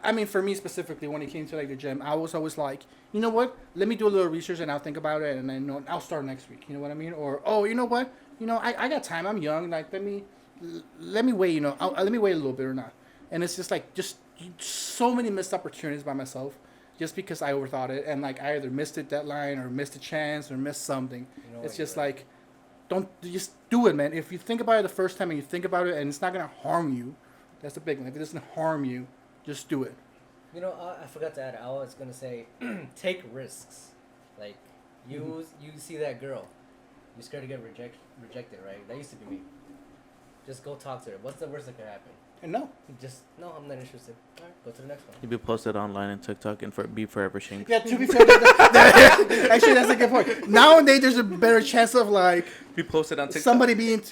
I mean, for me specifically, when it came to like the gym, I was always like, you know what? Let me do a little research and I'll think about it, and then I'll start next week. You know what I mean? Or you know what? I got time. I'm young. Like let me let me wait, let me wait a little bit or not. And it's just like, just so many missed opportunities by myself just because I overthought it. And like, I either missed a deadline or missed a chance or missed something. You know It's what, just you're right. like, don't, just do it, man. If you think about it the first time and you think about it and it's not going to harm you, that's the big one. If it doesn't harm you, just do it. You know, I forgot to add. I was gonna say, take risks. Like, you see that girl, you're scared to get rejected, right? That used to be me. Just go talk to her. What's the worst that could happen? And no. Just no, I'm not interested. All right, go to the next one. You'd be posted online and TikTok and be forever shamed. Yeah, to be fair, actually, that's a good point. Nowadays, there's a better chance of like Be posted on TikTok. somebody being.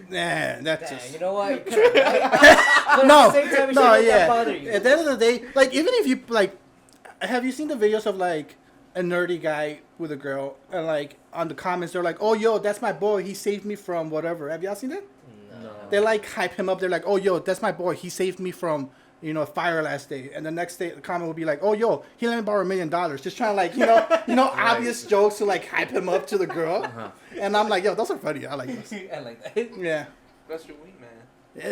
Nah, that's Dang, just. you know what? You could've- but No, at the same time, it shouldn't no, let that yeah. bother you. At the end of the day, like even if you like, have you seen the videos of like a nerdy guy with a girl and like on the comments they're like, "Oh yo, that's my boy. He saved me from whatever." Have y'all seen that? No. They like hype him up. They're like, "Oh yo, that's my boy. He saved me from a fire last day." And the next day, the comment will be like, "Oh yo, he let me borrow $1 million." Just trying to like obvious jokes to like hype him up to the girl. And I'm like, "Yo, those are funny. I like those." I like that. Yeah. That's your wingman.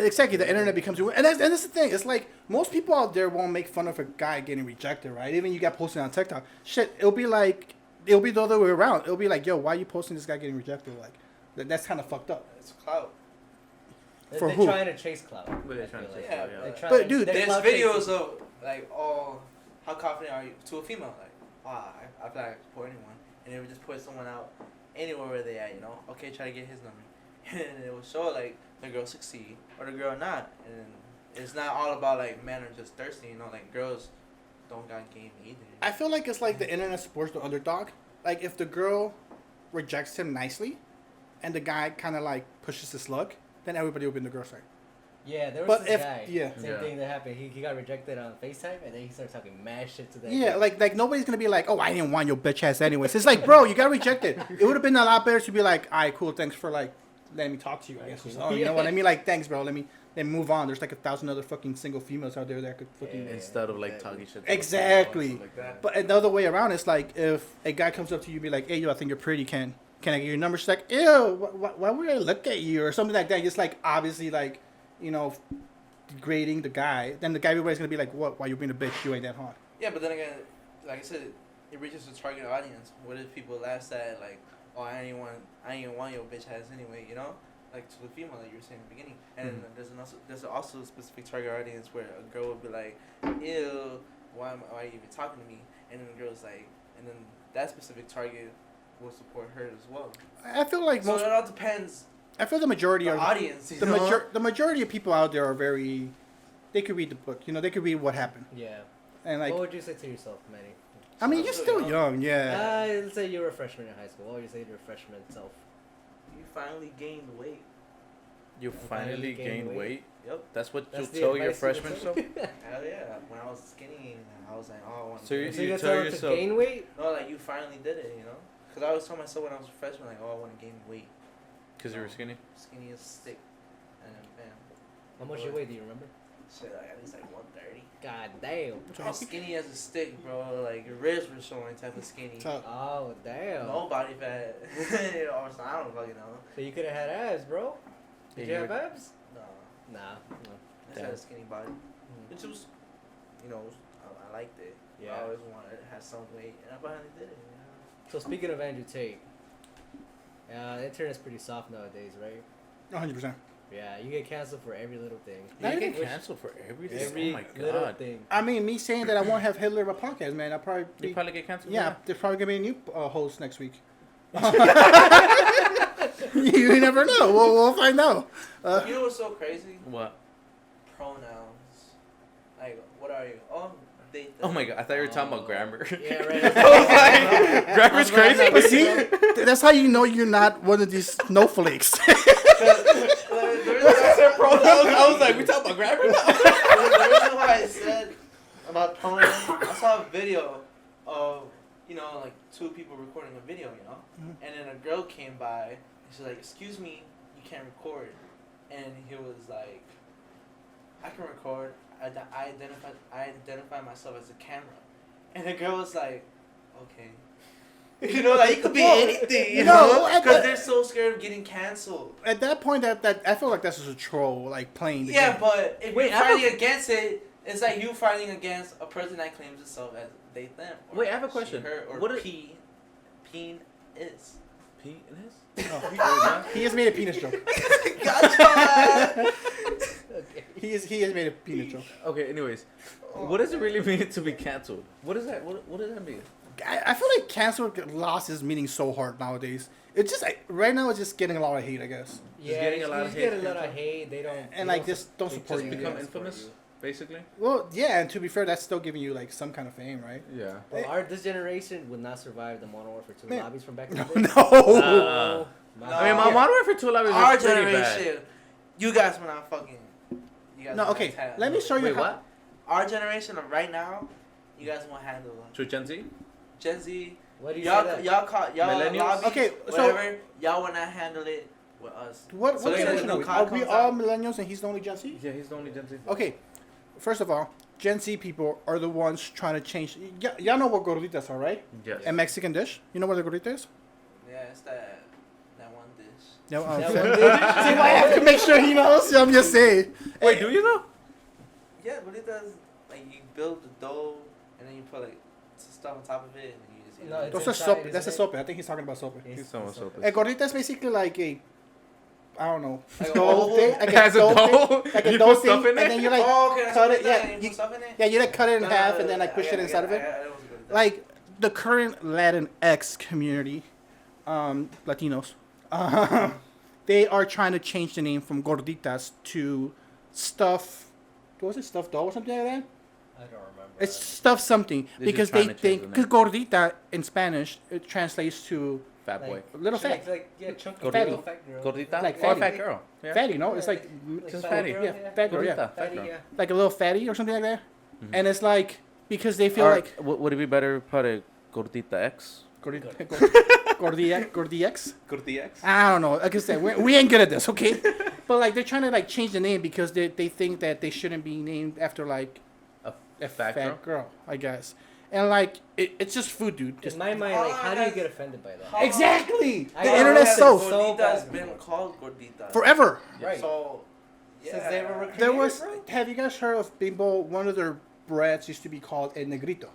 Exactly, the internet becomes your and that's the thing. It's like most people out there won't make fun of a guy getting rejected, right? Even you got posted on TikTok, shit. It'll be the other way around. It'll be like, yo, why are you posting this guy getting rejected? Like, that's kind of fucked up. It's clout. For They're who? trying to chase clout. What are they I trying to feel chase like. clout, They're yeah. trying- But, dude, they're There's clout videos chasing. of like, oh, how confident are you to a female? Like, wow, I feel like I could support anyone, and it would just put someone out anywhere where they at, Okay, try to get his number, and it will show like the girl succeed or the girl not, and it's not all about like men are just thirsty, like girls don't got game either. I feel like it's like the internet supports the underdog. Like if the girl rejects him nicely, and the guy kind of like pushes his luck, then everybody will be in the girl's side. Yeah, there was But this if- guy. yeah. Same Yeah. thing that happened. He got rejected on FaceTime, and then he started talking mad shit to that. Yeah, girl. like nobody's gonna be like, "Oh, I didn't want your bitch ass anyways." It's like, bro, you got rejected. It would have been a lot better to be like, "All right, cool, thanks for like letting me talk to you." I guess or something. You know what I mean? Like, thanks, bro. Let me move on. There's like 1,000 other fucking single females out there that could fucking. Yeah. Instead of like Exactly. talking shit. to Exactly. something Like that. But another way around, it's like if a guy comes up to you, be like, "Hey, yo, I think you're pretty. Can I get your number?" She's like, "Ew, why would I look at you?" Or something like that. Just like obviously like, degrading the guy. Then the guy, everybody's gonna be like, "What? Why you being a bitch? You ain't that hot." Yeah, but then again, like I said, it reaches the target audience. What if people last at like, oh, I ain't want your bitch ass anyway, Like to the female that you were saying in the beginning. And then there's also a specific target audience where a girl would be like, ew, why are you even talking to me? And then the girl's like, and then that specific target will support her as well. I feel like So most. it all depends. I feel the majority The are audience, the majority of people out there are very. They could read the book. They could read what happened. Yeah. And like, What would you say to yourself, Manny? I mean, you're still young, yeah. Let's say you were a freshman in high school. What would you say to your freshman self? You finally gained weight. You finally gained weight. Yep. That's what That's you the tell your advice you would freshman say? self. Hell yeah. When I was skinny, I was like, oh, I want So to. So you tell tell them to yourself- gain weight? No, like you finally did it, Because I always told myself when I was a freshman, like, oh, I want to gain weight. Because you were skinny. Skinny as stick. And then bam. How much you weigh? Do you remember? Shit, like at least like 130. God damn. I was skinny as a stick, bro. Like your ribs were showing type of skinny. So, Oh damn. No body fat. Or something, I don't fucking know. So you could have had abs, bro. Did you Yeah, have abs? No. Nah. No. I just had a skinny body. Which was, I liked it. Yeah. I always wanted to have some weight, and I finally did it. So speaking of Andrew Tate, the internet's pretty soft nowadays, right? 100%. Yeah, you get canceled for every little thing. Not You even get canceled for everything. Every Oh my little god. thing. I mean, me saying that I won't have Hitler in my podcast, man. I'll probably be. You probably get canceled. Yeah, for there's probably gonna be a new host next week. You never know. We'll find out. You know what's so crazy? that. What? Pronouns. Like, what are you? Oh, they. Oh my god! I thought you were talking about grammar. Yeah, right. I was like, grammar's crazy. But see, that's how you know you're not one of these snowflakes. I was like, we talking about grammar now? The reason why I said about pronouns, I saw a video of, like two people recording a video, and then a girl came by and she's like, "Excuse me, you can't record," and he was like, "I can record. I identify myself as a camera," and the girl was like, "Okay." You know, like, you could be Well, anything, you no, know? at Because that- they're so scared of getting canceled. At that point, that I feel like that's just a troll, like playing the Yeah, game. but if Wait, you're fighting against it, it's like you fighting against a person that claims itself as they, them. Or Wait, I have a she, question. her, or What is- peen is. Penis? Oh, he has made a penis joke. Gotcha! Okay. He has made a penis joke. Okay, anyways. What does it really mean to be canceled? What is that? What does that mean? I feel like cancel lost its meaning so hard nowadays. It's just like, right now it's just getting a lot of hate, I guess. Yeah, getting a lot you of just hate get a lot of people. hate. They don't. And they like just don't they support Just you. become Yeah. infamous, basically? Well, yeah, and to be fair, that's still giving you like some kind of fame, right? Yeah. Well, this generation would not survive the Modern Warfare 2 Man. lobbies from back in No, the day. no. Oh, my No. I mean, God. Modern Warfare 2 lobbies Our are pretty generation, bad. you guys were not fucking. You guys No, were okay. not ta- Let me show you Wait, how. what? Our generation of right now, you guys won't handle them. True Gen Z? Gen Z, What do you y'all, say that? y'all caught y'all Millennials? lobbies, Okay, so- whatever. Y'all will not handle it with us. What So generation the are new we? COD Are we comes all out. millennials and he's the only Gen Z? Yeah, he's the only Gen Z. Okay, first of all, Gen Z people are the ones trying to change. Y'all know what gorditas are, right? Yes. A Mexican dish. You know what a gordita is? Yeah, it's that one dish. No. That See one why I have to make sure he knows? I'm just saying. Wait, do you though? Yeah, but it does like you build the dough and then you put like some stuff on top of it and then you just eat No, it. it's Those are inside, sope. isn't That's a it? sope. I think he's talking about sope. It's- Someone it's sold okay. this. A gordita is basically like a, I don't know, Like a dough oval? thing. Like It has a dough dough? thing, like a You dough put thing, stuff in and it? then you like Oh, okay, that's cut what it. you're Yeah, saying. You you, put stuff in it? yeah, you like cut it in No, half no, and then like I push get it inside of I it. get that was good. Like the current Latinx community, Latinos, they are trying to change the name from gorditas to stuff. What was it? Stuffed dough or something like that? I don't remember. It's stuff something They're because just they trying to think change because the gordita in Spanish it translates to Fat boy. little fat, Yeah, chunky Gordito. little fat girl. Gordita? Like or fatty. fat girl. Yeah. fatty. No, it's Yeah, like just fat fatty. girl, yeah, fat girl, yeah, Gordita, fat Fatty, girl. yeah. like a little fatty or something like that. Mhm. And it's like because they feel Or like would it be better put a Gordita X? Gordiex. Gordita X? I don't know. Like I said, we ain't good at this, okay? But like they're trying to like change the name because they think that they shouldn't be named after like a fat girl, I guess. And like it's just food, dude. In Just my mind, like, how do you get offended by that? How- exactly. I The know, internet's yeah, so so Gordita's bad been before. called gordita. forever. Right. So, yeah. Since they were There created, was. bro? Have you guys heard of Bimbo? One of their breads used to be called El Negrito.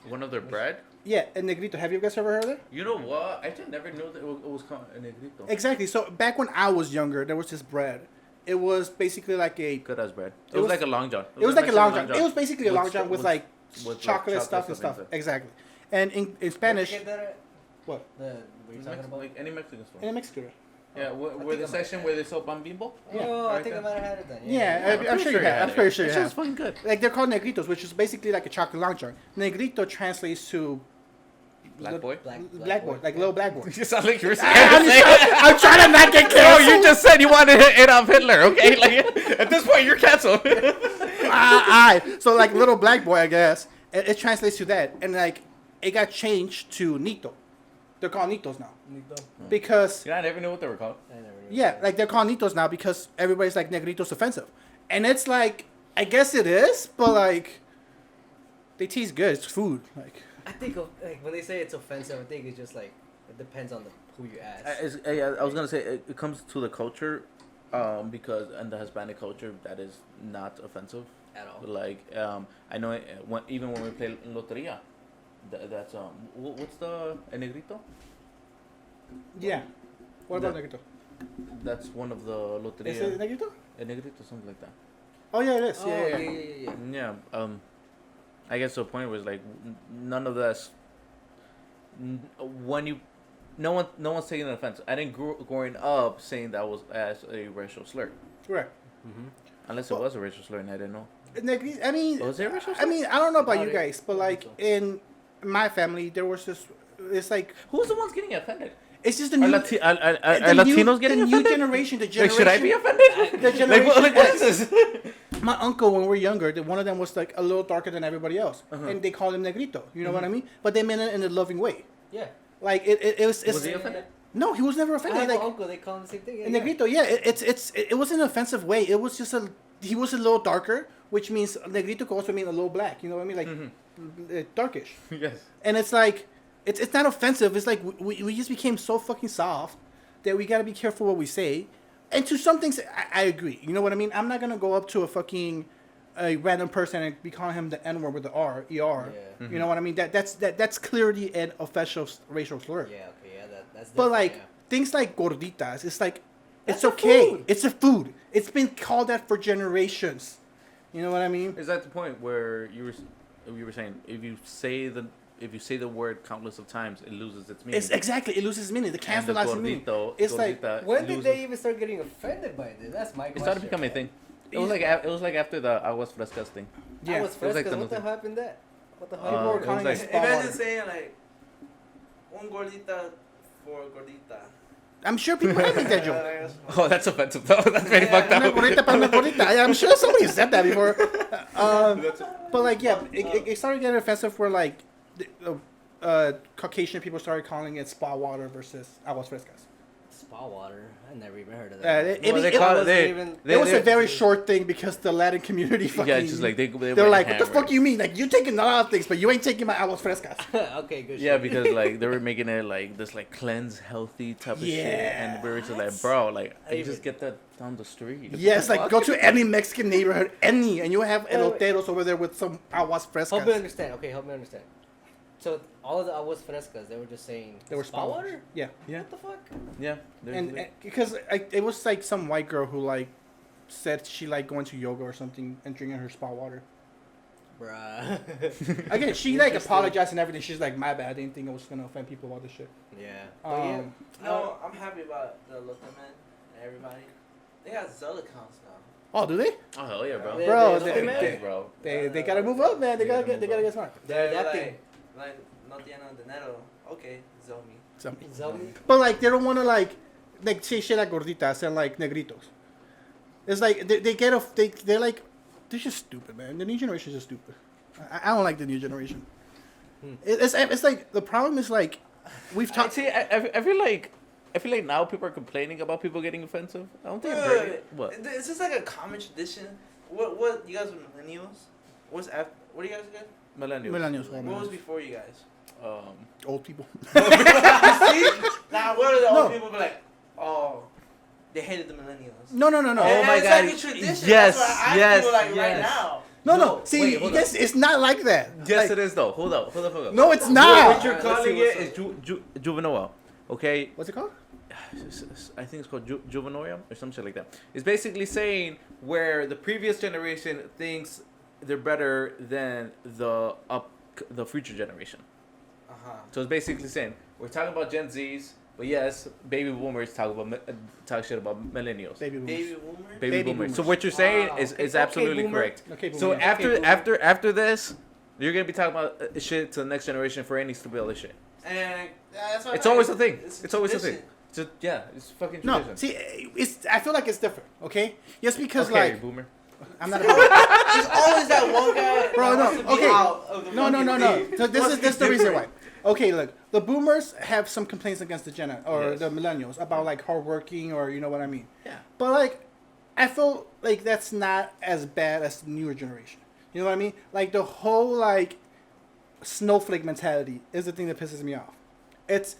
One of their bread? Yeah, El Negrito. Have you guys ever heard of it? You know what? I just never knew that it was called a negrito. Exactly. So back when I was younger, there was this bread. It was basically like a. Good as bread. It It was was- like a long john. It was like a Mexican long john. It was basically a With long john stu- with like with, chocolate like, stuff and stuff. inside. Exactly. And in Spanish, Where'd you get that at? what? The, what are you talking about? Like any Mexican store. In Mexico. Yeah, I where think the I might section have where they sell pan bimbo. Yeah, Oh, I right think I there. might have had it then. Yeah, I'm sure you have. I'm pretty sure you It's have. just fucking good. Like they're called negritos, which is basically like a chocolate long john. Negrito translates to Black boy. black boy, like little black boy. You sound like you're I'm trying to not get No, canceled. you just said you wanted to hit off Hitler, okay? Like at this point, you're canceled. So like little black boy, I guess. It translates to that, and like it got changed to Nito. They're called Nitos now because Yeah, I never knew what they were called. I never knew yeah, that. like they're called Nitos now because everybody's like Negrito's offensive, and it's like I guess it is, but like they taste good. It's food, like. I think like when they say it's offensive, I think it's just like it depends on who you ask. I was gonna say it comes to the culture, because in the Hispanic culture that is not offensive. At all. Like I know even when we play loteria, that's what's the el negrito? Yeah. What about The- Negrito? That's one of the loteria. Is it Negrito? El negrito, something like that. Oh yeah, it is. Oh, Yeah, yeah, yeah. yeah, yeah. Yeah. I guess the point was like none of that's when you. No one's taking an offense. I didn't growing up saying that was as a racial slur, Right. Mm-hmm. unless it was a racial slur and I didn't know. I mean, Was it racial I slur? mean, I don't know about you About it. guys, but like in my family, there was this. It's like Who's the ones getting offended? it's just the Are, new. are the new- Latinos getting the new offended? generation? The Like, generation. should I be offended? The generation. Like what X. is this? My uncle, when we were younger, one of them was like a little darker than everybody else, Uh-huh. and they called him Negrito. You know what I mean? But they meant it in a loving way. Yeah. Like it was. It's, Was he offended? No, he was never I offended. have Like an uncle. They call him the same thing. Yeah, Negrito, yeah, it wasn't an offensive way. It was just he was a little darker, which means Negrito could also mean a little black. You know what I mean? Like darkish. Yes. And it's like It's not offensive. It's like we just became so fucking soft that we gotta be careful what we say. And to some things, I agree. You know what I mean? I'm not gonna go up to a random person and be calling him the N word with the R. Yeah. You know what I mean? That's clearly an official racial slur. Yeah. Okay. Yeah. That's. But like things like gorditas, it's like it's okay. Food. It's a food. It's been called that for generations. You know what I mean? Is that the point where you were saying if you say the word countless of times, it loses its meaning? It's exactly. It loses meaning. The And cancel loses meaning. It's like when did they even start getting offended by this? That's my question. It started becoming a thing. It was like after the aguas frescas thing. Yeah. I was It was like frescas. the What the thing. hell happened there? What the hell? People were it was calling like- it If spa I water. was saying like, un gordita for gordita. I'm sure people have made that joke. Oh, that's offensive though. That's very fucked Una up. gordita pa una gordita. I'm sure somebody said that before. But like, yeah, it started getting offensive where like Caucasian people started calling it spa water versus aguas frescas. Spa water. I never even heard of that. It Well, they it- call wasn't it. They, even- they, it was they, a very short thing because the Latin community fucking. yeah, it's just like they they're went like, what the hammered. fuck you mean? Like, you taking a lot of things, but you ain't taking my aguas frescas. Okay. Good. Yeah, shit. because like they were making it like this like cleanse healthy type of shit, and we were just like, bro, like I you just even- get that down the street. Yes, like Fuck. go to any Mexican neighborhood, and you have Wait, wait. eloteros over there with some aguas Help me frescas. understand. Okay, help me understand. So all of the aguas frescas, they were just saying They were spa water. Yeah, yeah. What the fuck? Yeah, And because it was like some white girl who like said she liked going to yoga or something and drinking her spa water. Bruh. Again, she like Interesting. apologized and everything. She's like, my bad. I didn't think I was gonna offend people about this shit. Yeah. But yeah. No, I'm happy about the Lotta men and everybody. They got Zelle accounts now. Oh, do they? oh hell yeah, bro. Yeah, Bro, they- they- bro. They gotta move up, man. They gotta get smart. They're They're adapting. like, no tienen dinero. Okay, Zelle me. So, Zombie. but like they don't want to like say shit like gorditas and like negritos. It's like they get off. They're like they're just stupid, man. The new generation is just stupid. I don't like the new generation. It's like the problem is like we've talked. See, I feel like now people are complaining about people getting offensive. I don't think I've heard it. What? Is this like a common tradition? What you guys are millennials? What's after? What do you guys get? Millennials, What was before you guys? old people. See? Now what are the old No. people be like? Oh, they hated the millennials. No. Oh And my it's God. like a tradition. Yes, That's what I yes, feel like right yes. now. No. No, See, wait, hold yes, it's not like that. Yes, Like, it is though. Hold up. No, it's What not. you're Let's calling see it what's is juvenile. Okay, What's it called? I think it's called juvenoria or some shit like that. It's basically saying where the previous generation thinks they're better than the future generation. So it's basically saying we're talking about Gen Zs, but yes, baby boomers talk shit about millennials. Baby boomers. Baby boomer. Baby Baby boomers. So boomers. what you're saying Wow. is Okay, absolutely boomer. correct. Okay, boomer. So Okay, after this, you're gonna be talking about shit to the next generation for any stupid shit. And that's what It's always a thing. It's It's always a thing. tradition. Just yeah, it's fucking No, tradition. see, I feel like it's different. Okay, just because okay, like boomer. I'm not. There's always that one guy. Bro, that no, wants to be okay. out of the No. fucking league. So this Wants is to be the reason why. different. Okay, look, the boomers have some complaints against the Yes. the millennials about like hardworking or you know what I mean. Yeah. But like, I feel like that's not as bad as the newer generation. You know what I mean? Like the whole like snowflake mentality is the thing that pisses me off. It's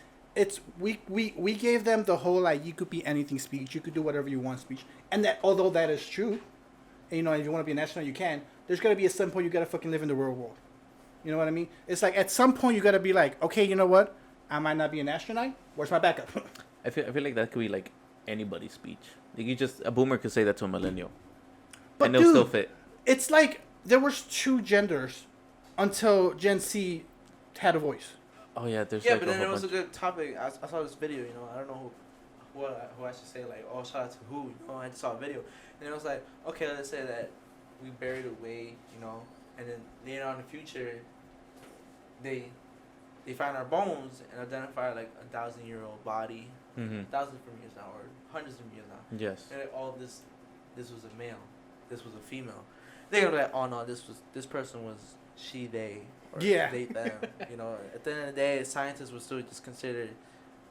we gave them the whole like you could be anything speech, you could do whatever you want speech, and that although that is true, and, you know, if you want to be an astronaut, you can. There's gotta be a some point you gotta fucking live in the real world. You know what I mean? It's like at some point you gotta be like, okay, you know what? I might not be an astronaut. Where's my backup? I feel like that could be like anybody's speech. Like a boomer could say that to a millennial, But and it'll still dude, fit. it's like there was two genders until Gen Z had a voice. Oh yeah, there's Yeah, like but a then it whole was a bunch. good topic. I saw this video. You know, I don't know who I should say. Like, oh, shout out to who. You know, I just saw a video, and it was like, okay, let's say that we buried away. You know, and then later on in the future, they find our bones and identify like 1,000-year-old body, Mhm. thousands of years now, or hundreds of years now. Yes. And all this was a male, this was a female. They're gonna be like, oh no, this person was she, they, or Yeah. they, them. You know, at the end of the day, scientists would still just consider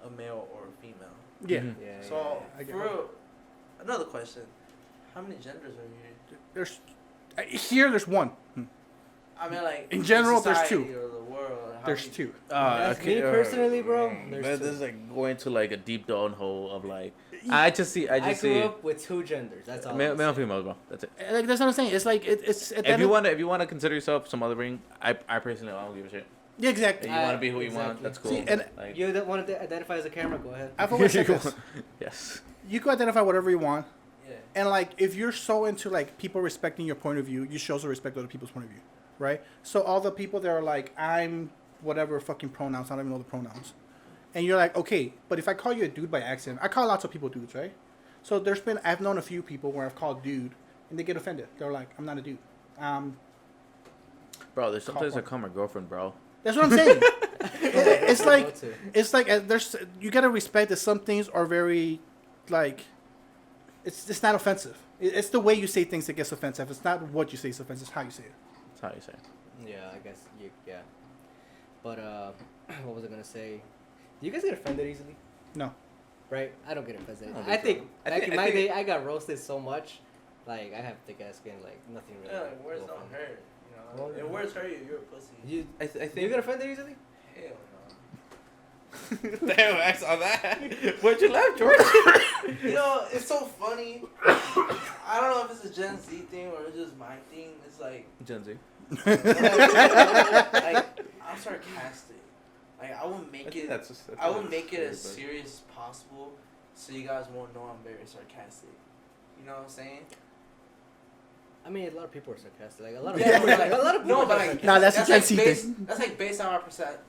a male or a female. Yeah. Mhm. Yeah. So I get for it. real, another question: how many genders are here? There's here. There's one. I mean, like In general, there's society two. Or the world. There's two. That's me personally, bro. There's This two. is like going to like a deep down hole of like. I just see. I grew up with two genders. That's all. Male I'm and saying. female, bro. That's it. Like that's what I'm saying. It's like it's. At the If end you of- want to consider yourself some other ring, I personally I don't give a shit. Yeah, exactly. If you want to be who you want, Exactly. that's cool. See, and like, You that want to identify as a camera? Go ahead. I've always said this. yes. You can identify whatever you want, Yeah. and like if you're so into like people respecting your point of view, you should also respect other people's point of view, right? So all the people that are like, I'm whatever fucking pronouns, I don't even know the pronouns, and you're like, okay, but if I call you a dude by accident, I call lots of people dudes, right? So I've known a few people where I've called dude, and they get offended. They're like, I'm not a dude. Bro, there's sometimes I call my girlfriend, bro. That's what I'm saying. It's Go like to. there's you gotta respect that some things are very, like, it's not offensive. It's the way you say things that gets offensive. It's not what you say is offensive. It's how you say it. That's how you say it. Yeah, I guess. Yeah. But what was I gonna say? Do you guys get offended easily? No. Right? I don't get offended. I don't I think think so. back in my day, I got roasted so much. Like I have thick ass skin. Like nothing really. Yeah, like words will don't offend me. hurt. You know, Well, if words hurt you, you're a pussy. You I do you think. get offended easily? Hell Damn, I saw that. Where'd you laugh, George? no. You know, it's so funny. I don't know if it's a Gen Z thing or it's just my thing. It's like, Gen Z. like I'm sarcastic. Like I would make it. I would make it as serious as possible, so you guys won't know I'm very sarcastic. You know what I'm saying? I mean, a lot of people are sarcastic. Like a lot of Yeah, people. but Like, a lot of people. No, are but like sarcastic. Nah, that's a Gen like Z based, thing. That's like based on our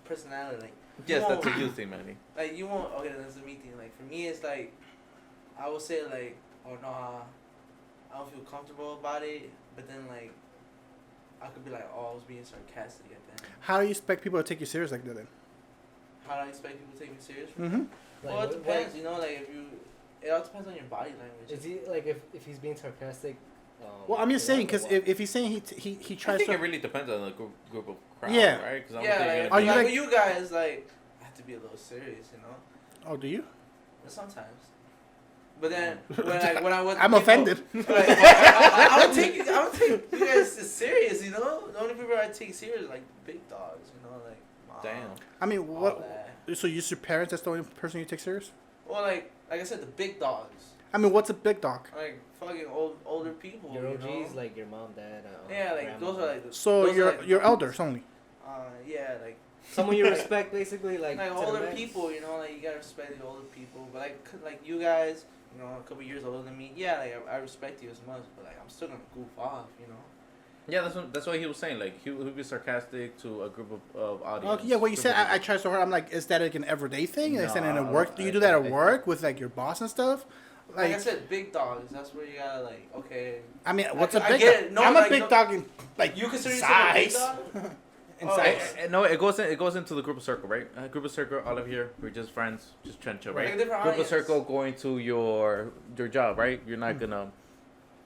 personality. Like you Yes, won't- that's a you thing, Manny. Like you won't. Okay, that's a me thing. Like for me, it's like I will say like, oh no, I don't feel comfortable about it. But then like I could be like, oh, I was being sarcastic at that. How do you expect people to take you serious like that then? How do I expect people to take me serious? Mm-hmm. Well, it depends. You know, like if you, it all depends on your body language. Is he like if he's being sarcastic? Well, I'm just you know, saying, because what- if he's saying he I tries think to. it really depends on the group of crowd, Yeah. right? 'Cause I don't Yeah, think like, you're Are gonna you like like- with you guys, like I have to be a little serious, you know. Oh, do you? But sometimes. But then when I was I'm offended. Like, I would take you guys serious, you know. The only people I take serious are like big dogs, you know, like mom, Damn. I mean, all what? that. So you your parents? That's the only person you take serious? Well, like I said, the big dogs, I mean, what's a big dog? like fucking older people. Your you OGs, know? like your mom, dad. Yeah, like grandma. those are like. So those are, like, your the elders only. Yeah, like someone you respect, basically, like like to the older max. people, you know, like you gotta respect the older people. But like you guys, you know, a couple years older than me, yeah, like I respect you as much, but like I'm still gonna goof off, you know. Yeah, that's what he was saying. Like he would be sarcastic to a group of audience. Yeah, what you said, group of I try so hard. I'm like, is that like an everyday thing? Is that in No, a work? Do you do that at work with like your boss and stuff? Like I Like, said, big dogs. That's where you gotta like, okay. I mean, what's a I big get dog? it. No, I'm like, a big no- dog in like You consider yourself a big size. dog? In Oh, size. No, it goes into the group of circle, right? Group of circle, all of here, we're just friends, just trying to chill, Like right? a different Group of audience. circle going to your job, right? You're not gonna.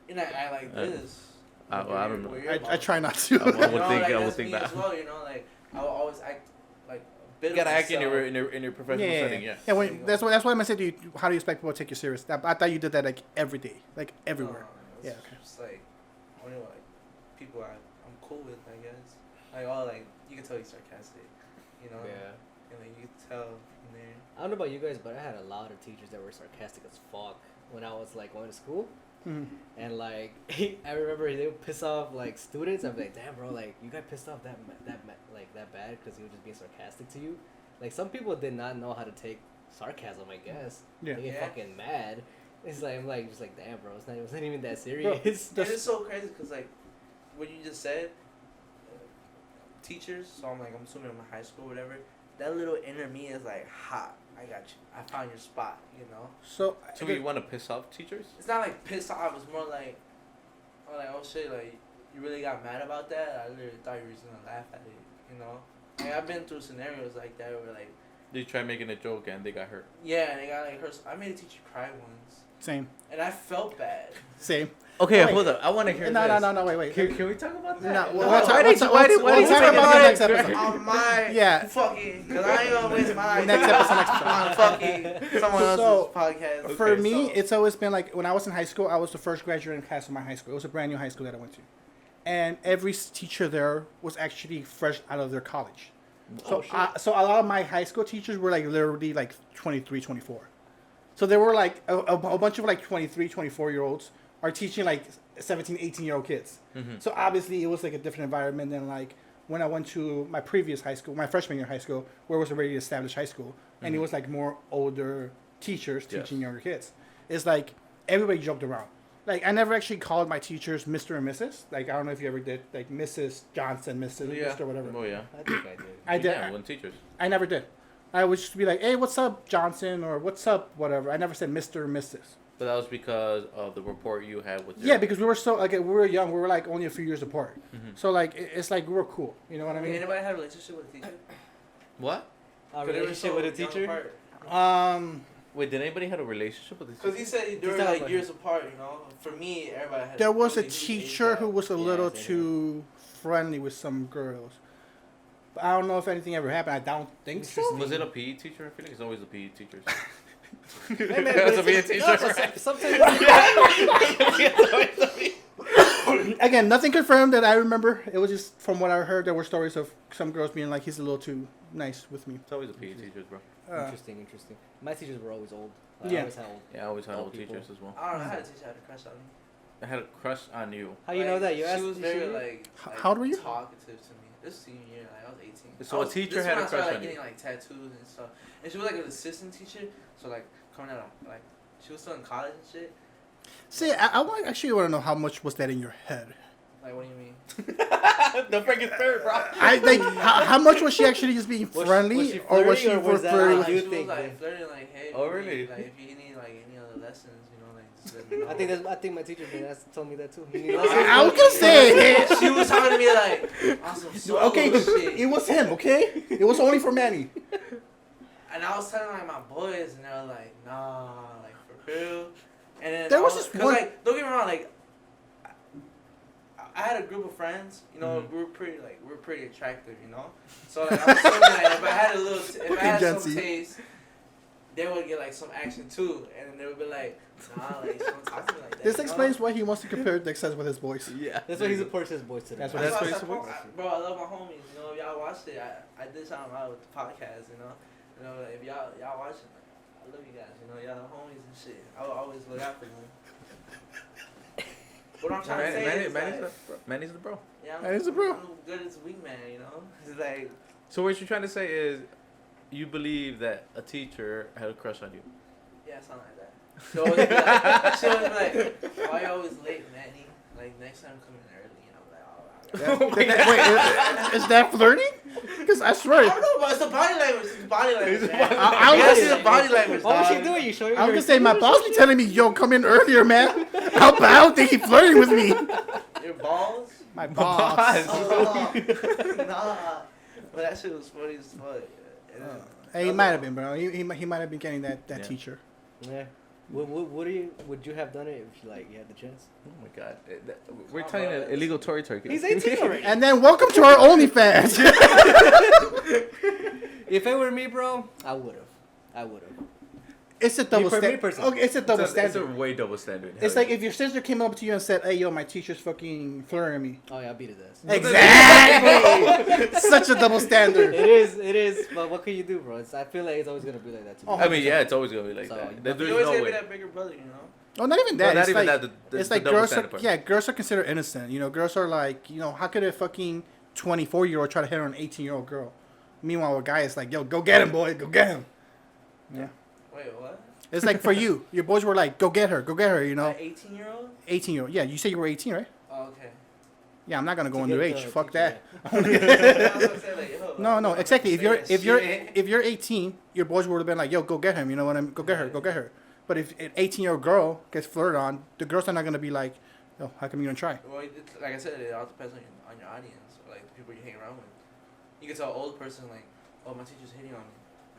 You're not act like this. I don't know. I try not to. I would You know, think- like, I would that's think me that. as well. You know, like I will always act like a bit. You gotta of act in myself. your professional setting, yeah. Yeah, when, that's why I'm gonna say to you, how do you expect people to take you serious? I thought you did that like every day, like everywhere. No, Yeah, it's okay. Just like only like people I'm cool with, I guess. Like all like you can tell he's sarcastic, you know. Yeah. And like you can tell from there. I don't know about you guys, but I had a lot of teachers that were sarcastic as fuck when I was like going to school. Mhm. And like, I remember they would piss off like students. I'm like, damn, bro, like you got pissed off that bad because he was just being sarcastic to you. Like some people did not know how to take sarcasm. I guess Yeah. they get Yeah. fucking mad. It's like I'm like just like damn, bro, it wasn't even that serious. And it's so crazy because like what you just said, teachers. So I'm assuming I'm in high school or whatever. That little inner me is like hot. I got you. I found your spot. You know. So, So you want to piss off teachers? It's not like pissed off. It's more like, oh shit, like you really got mad about that. I literally thought you were just gonna laugh at it. You know. Like I've been through scenarios like that where like, They try making a joke and they got hurt. yeah, and they got like hurt. I made a teacher cry once, same, and I felt bad. same. Okay, Wait. hold up. I want to hear No, this. no, wait. Can we talk about that? No, No, we'll talk why did you- why did- why we'll did you talk take about it it next back? episode. On my Yeah. fucking, because I ain't gonna waste my Next episode, next episode. on fucking someone else's So, podcast. For Okay, me, so- it's always been like when I was in high school, I was the first graduate in class of my high school. It was a brand new high school that I went to. And every teacher there was actually fresh out of their college. So, shit. so a lot of my high school teachers were like literally like 23, 24. So there were like a bunch of like 23, 24-year-olds are teaching like 17, 18-year-old kids. Mhm. So obviously it was like a different environment than like when I went to my previous high school, my freshman year high school, where it was already established high school. And it Mhm. was like more older teachers Yes. teaching younger kids. It's like everybody joked around. Like I never actually called my teachers Mr. and Mrs. Like I don't know if you ever did, like Mrs. Johnson, Mrs. Yeah. Mr. whatever. Oh yeah. I think I did. I did. Yeah, when teachers. I never did. I would just be like, "Hey, what's up, Johnson?" or "What's up, whatever." I never said Mr. or Mrs. But that was because of the rapport you had with. Yeah, because we were so like we were young. We were like only a few years apart. Mhm. So like it's like we were cool. You know what I mean? Anybody had a relationship with a teacher? What? A 'Cause they were relationship so with a young teacher? apart. Wait, did anybody have a relationship with this? Because he said they were Just talk like about years apart, you know. For me, everybody had. There was a really huge age teacher gap. who was a Yeah, little same too friendly with some girls. But I don't know if anything ever happened. I don't think so. Interesting. Was it a PE teacher? I feel like it's always the PE teachers. Hey, man, That's but a PE it's- teacher, no, but right? sometimes Again, nothing confirmed that I remember. It was just from what I heard. There were stories of some girls being like, "He's a little too nice with me." It's always the PE teachers, bro. interesting. My teachers were always old. I Yeah. always had old. Yeah, I always had Old old people. teachers as well. I don't know. I had a teacher had a crush on me. I had a crush on you. How you know that? You asked. She was you very should- like. How old were you? Talkative to me. This senior year, like I was 18. So I a was- teacher this had when a I started, crush like, on you. getting like tattoos and stuff. And she was like an assistant teacher, so like coming out of like she was still in college and shit. See, I actually want to know how much was that in your head. Like, what do you mean? Don't break his spirit, bro. I like how much was she actually just being Was friendly, she or was flirty, she or was that flirting like with? you she think, was man? like flirting, like, hey. Oh, if you really? need- Like, if you need like any other lessons, you know, like just let me know. I think my teacher told me that too. You need No, lessons? I was gonna say. She was talking to me like on some solo Okay, shit. it was him. Okay, it was only for Manny. And I was telling like my boys, and they were like, nah, like for real. And then There I was this 'cause, one- like, don't get me wrong, like I had a group of friends, you know, Mhm. we were pretty attractive, you know. So like I was saying, like if I had a little, if I had Gen some Z. taste, they would get like some action too, and they would be like, nah, like don't talk to me like that. This you know? explains why he wants to compare the sex with his voice. Yeah. That's why he supports his boys today. That's That's what why I it's support, supposed bro. I love my homies. You know, if y'all watched it, I did something out with the podcast. You know, like, if y'all watch it, like, I love you guys. You know, y'all homies and shit. I will always look out for them. What I'm trying to say is like, Manny's the bro. yeah, Manny's the bro. I'm good as a wingman. You know, it's like So what you're trying to say is, you believe that a teacher had a crush on you. yeah, something like that. She always be like, why you always late, Manny? Like next time come in early. You know, like oh. Wait, is that flirting? Because I I swear, don't know, but it's the body language. It's the body language. Man. I You was gotta see gonna the body language. What was she dog. doing? You showing? I was gonna say my boss be telling me, "Yo, come in earlier, man." I don't think he flirting with me. Your balls? My boss. Oh, nah. But that shit was funny as fuck. And then Hey, he might have been, bro. He might have been getting that Yeah. teacher. Yeah. Would you have done it if you had the chance? Oh my god. We're Oh, telling bro, an illegal Tory turkey. He's 18 already. And then welcome to our OnlyFans. If it were me, bro, I would have. It's a double Me standard. personally. Okay, it's a double It's a standard. way double standard. It's Hell like if your sister came up to you and said, "Hey, yo, my teacher's fucking flirting me." Oh yeah, I'll beat his ass. Exactly. Such a double standard. It is. But what can you do, bro? I feel like it's always gonna be like that. To me. Oh, I mean, yeah, it's always gonna be like So, that. but There's you always no gotta way. be that bigger brother, you know? Oh, not even No, that. not It's even like, that. The it's like double girls. standard part. Yeah, girls are considered innocent. You know, girls are like, how could a fucking 24-year-old try to hit on an 18-year-old girl? Meanwhile, a guy is like, "Yo, go get him, boy, go get him." Yeah. Wait, what? It's like for you, your boys were like, "Go get her, go get her." You know, An 18-year-old? 18-year-old. Yeah, you said you were 18, right? Oh, okay. Yeah, I'm not gonna go To get underage. the Fuck teacher, that. I was gonna say, like, yo, No, I'm exactly. If say you're that if you're shit. if you're 18, your boys would have been like, "Yo, go get him." You know what I mean? Go get her, go get her. But if an 18-year-old girl gets flirted on, the girls are not gonna be like, "Yo, how come you gonna try?" Well, it's, like I said, it all depends on your audience, or like the people you hang around with. You can tell an old person like, "Oh, my teacher's hitting on me."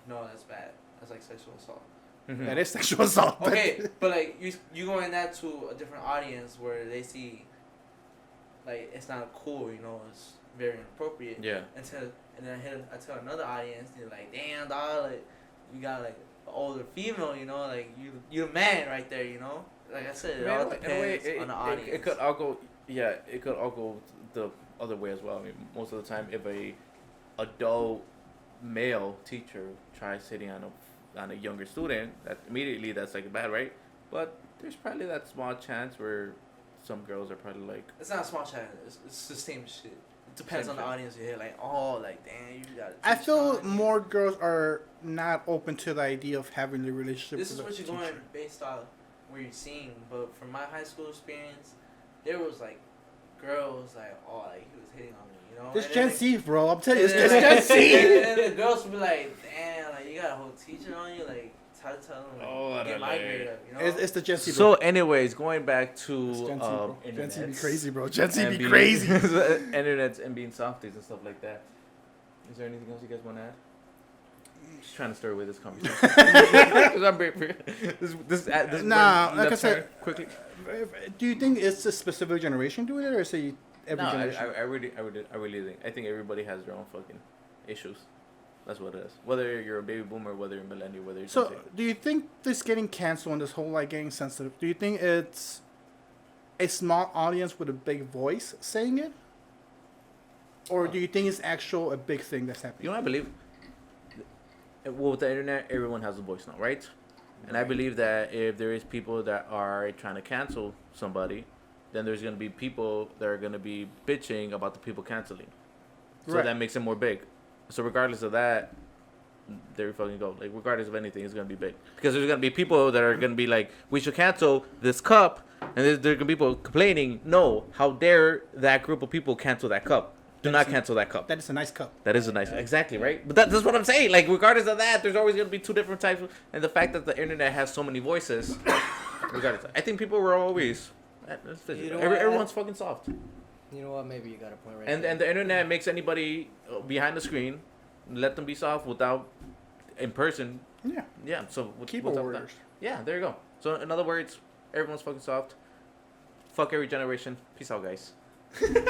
No, that's bad. That's like sexual assault. Mhm. That is sexual assault. but- Okay, but like you going that to a different audience where they see, like it's not cool, you know, it's very inappropriate. Yeah. And then I tell another audience, they're like, "Damn, dog, like you got like an older female, you know, like you the man right there, you know." Like I said, it Man, all in a way, depends on the audience. it could all go. Yeah, it could all go the other way as well. I mean, most of the time, if a adult male teacher tries hitting on a younger student, that immediately that's like bad, right? But there's probably that small chance where some girls are probably like, It's not a small challenge. It's the same shit. It depends Same on the shit. audience you hit. Like, oh, like, damn, you got. I feel more girls are not open to the idea of having a relationship. This is with what a you're going teacher. based off where you're seeing. But from my high school experience, there was like girls like, oh, like he was hitting on me, you know. This And Gen then- Z, bro. I'm telling you, and it's then, Gen like- Z. And then the girls would be like, damn, like you got a whole teacher on you, like it's hard to tell them, like, Oh, I get don't my know. grade up, you know. It's the Gen Z, so. bro. Anyways, going back to It's Gen Z, bro. Gen Z be internets crazy, bro. Gen Z and be being- crazy. internets and being softies and stuff like that. Is there anything else you guys want to add? Just trying to stir away this conversation. 'Cause I'm this Nah, went like I left said, turn quickly. Do you think it's a specific generation doing it, or is it every No, generation? I really think. I think everybody has their own fucking issues. That's what it is. Whether you're a baby boomer, whether you're a millennial, whether you're So, Gen Z. do you think this getting canceled and this whole like getting sensitive? Do you think it's a small audience with a big voice saying it, or do you think it's actual a big thing that's happening? You know what I believe? Well, with the internet, everyone has a voice now, right? And I believe that if there is people that are trying to cancel somebody, then there's going to be people that are going to be bitching about the people canceling. So Right. that makes it more big. So regardless of that, there you fucking go. Like, regardless of anything, it's going to be big. Because there's going to be people that are going to be like, we should cancel this cup. And there's going to be people complaining, no, how dare that group of people cancel that cup? Do not cancel that cup. That is a nice cup. That is a nice, exactly, right? But that's what I'm saying. Like, regardless of that, there's always gonna be two different types. And the fact that the internet has so many voices, regardless, I think people were always. Let's face it, You know what? everyone's fucking soft, You know what? Maybe you got a point right and there. the internet makes anybody behind the screen let them be soft without in person. Yeah. Yeah. So Keyboard what's up with warriors. that? Yeah, there you go. So in other words, everyone's fucking soft. Fuck every generation. Peace out, guys.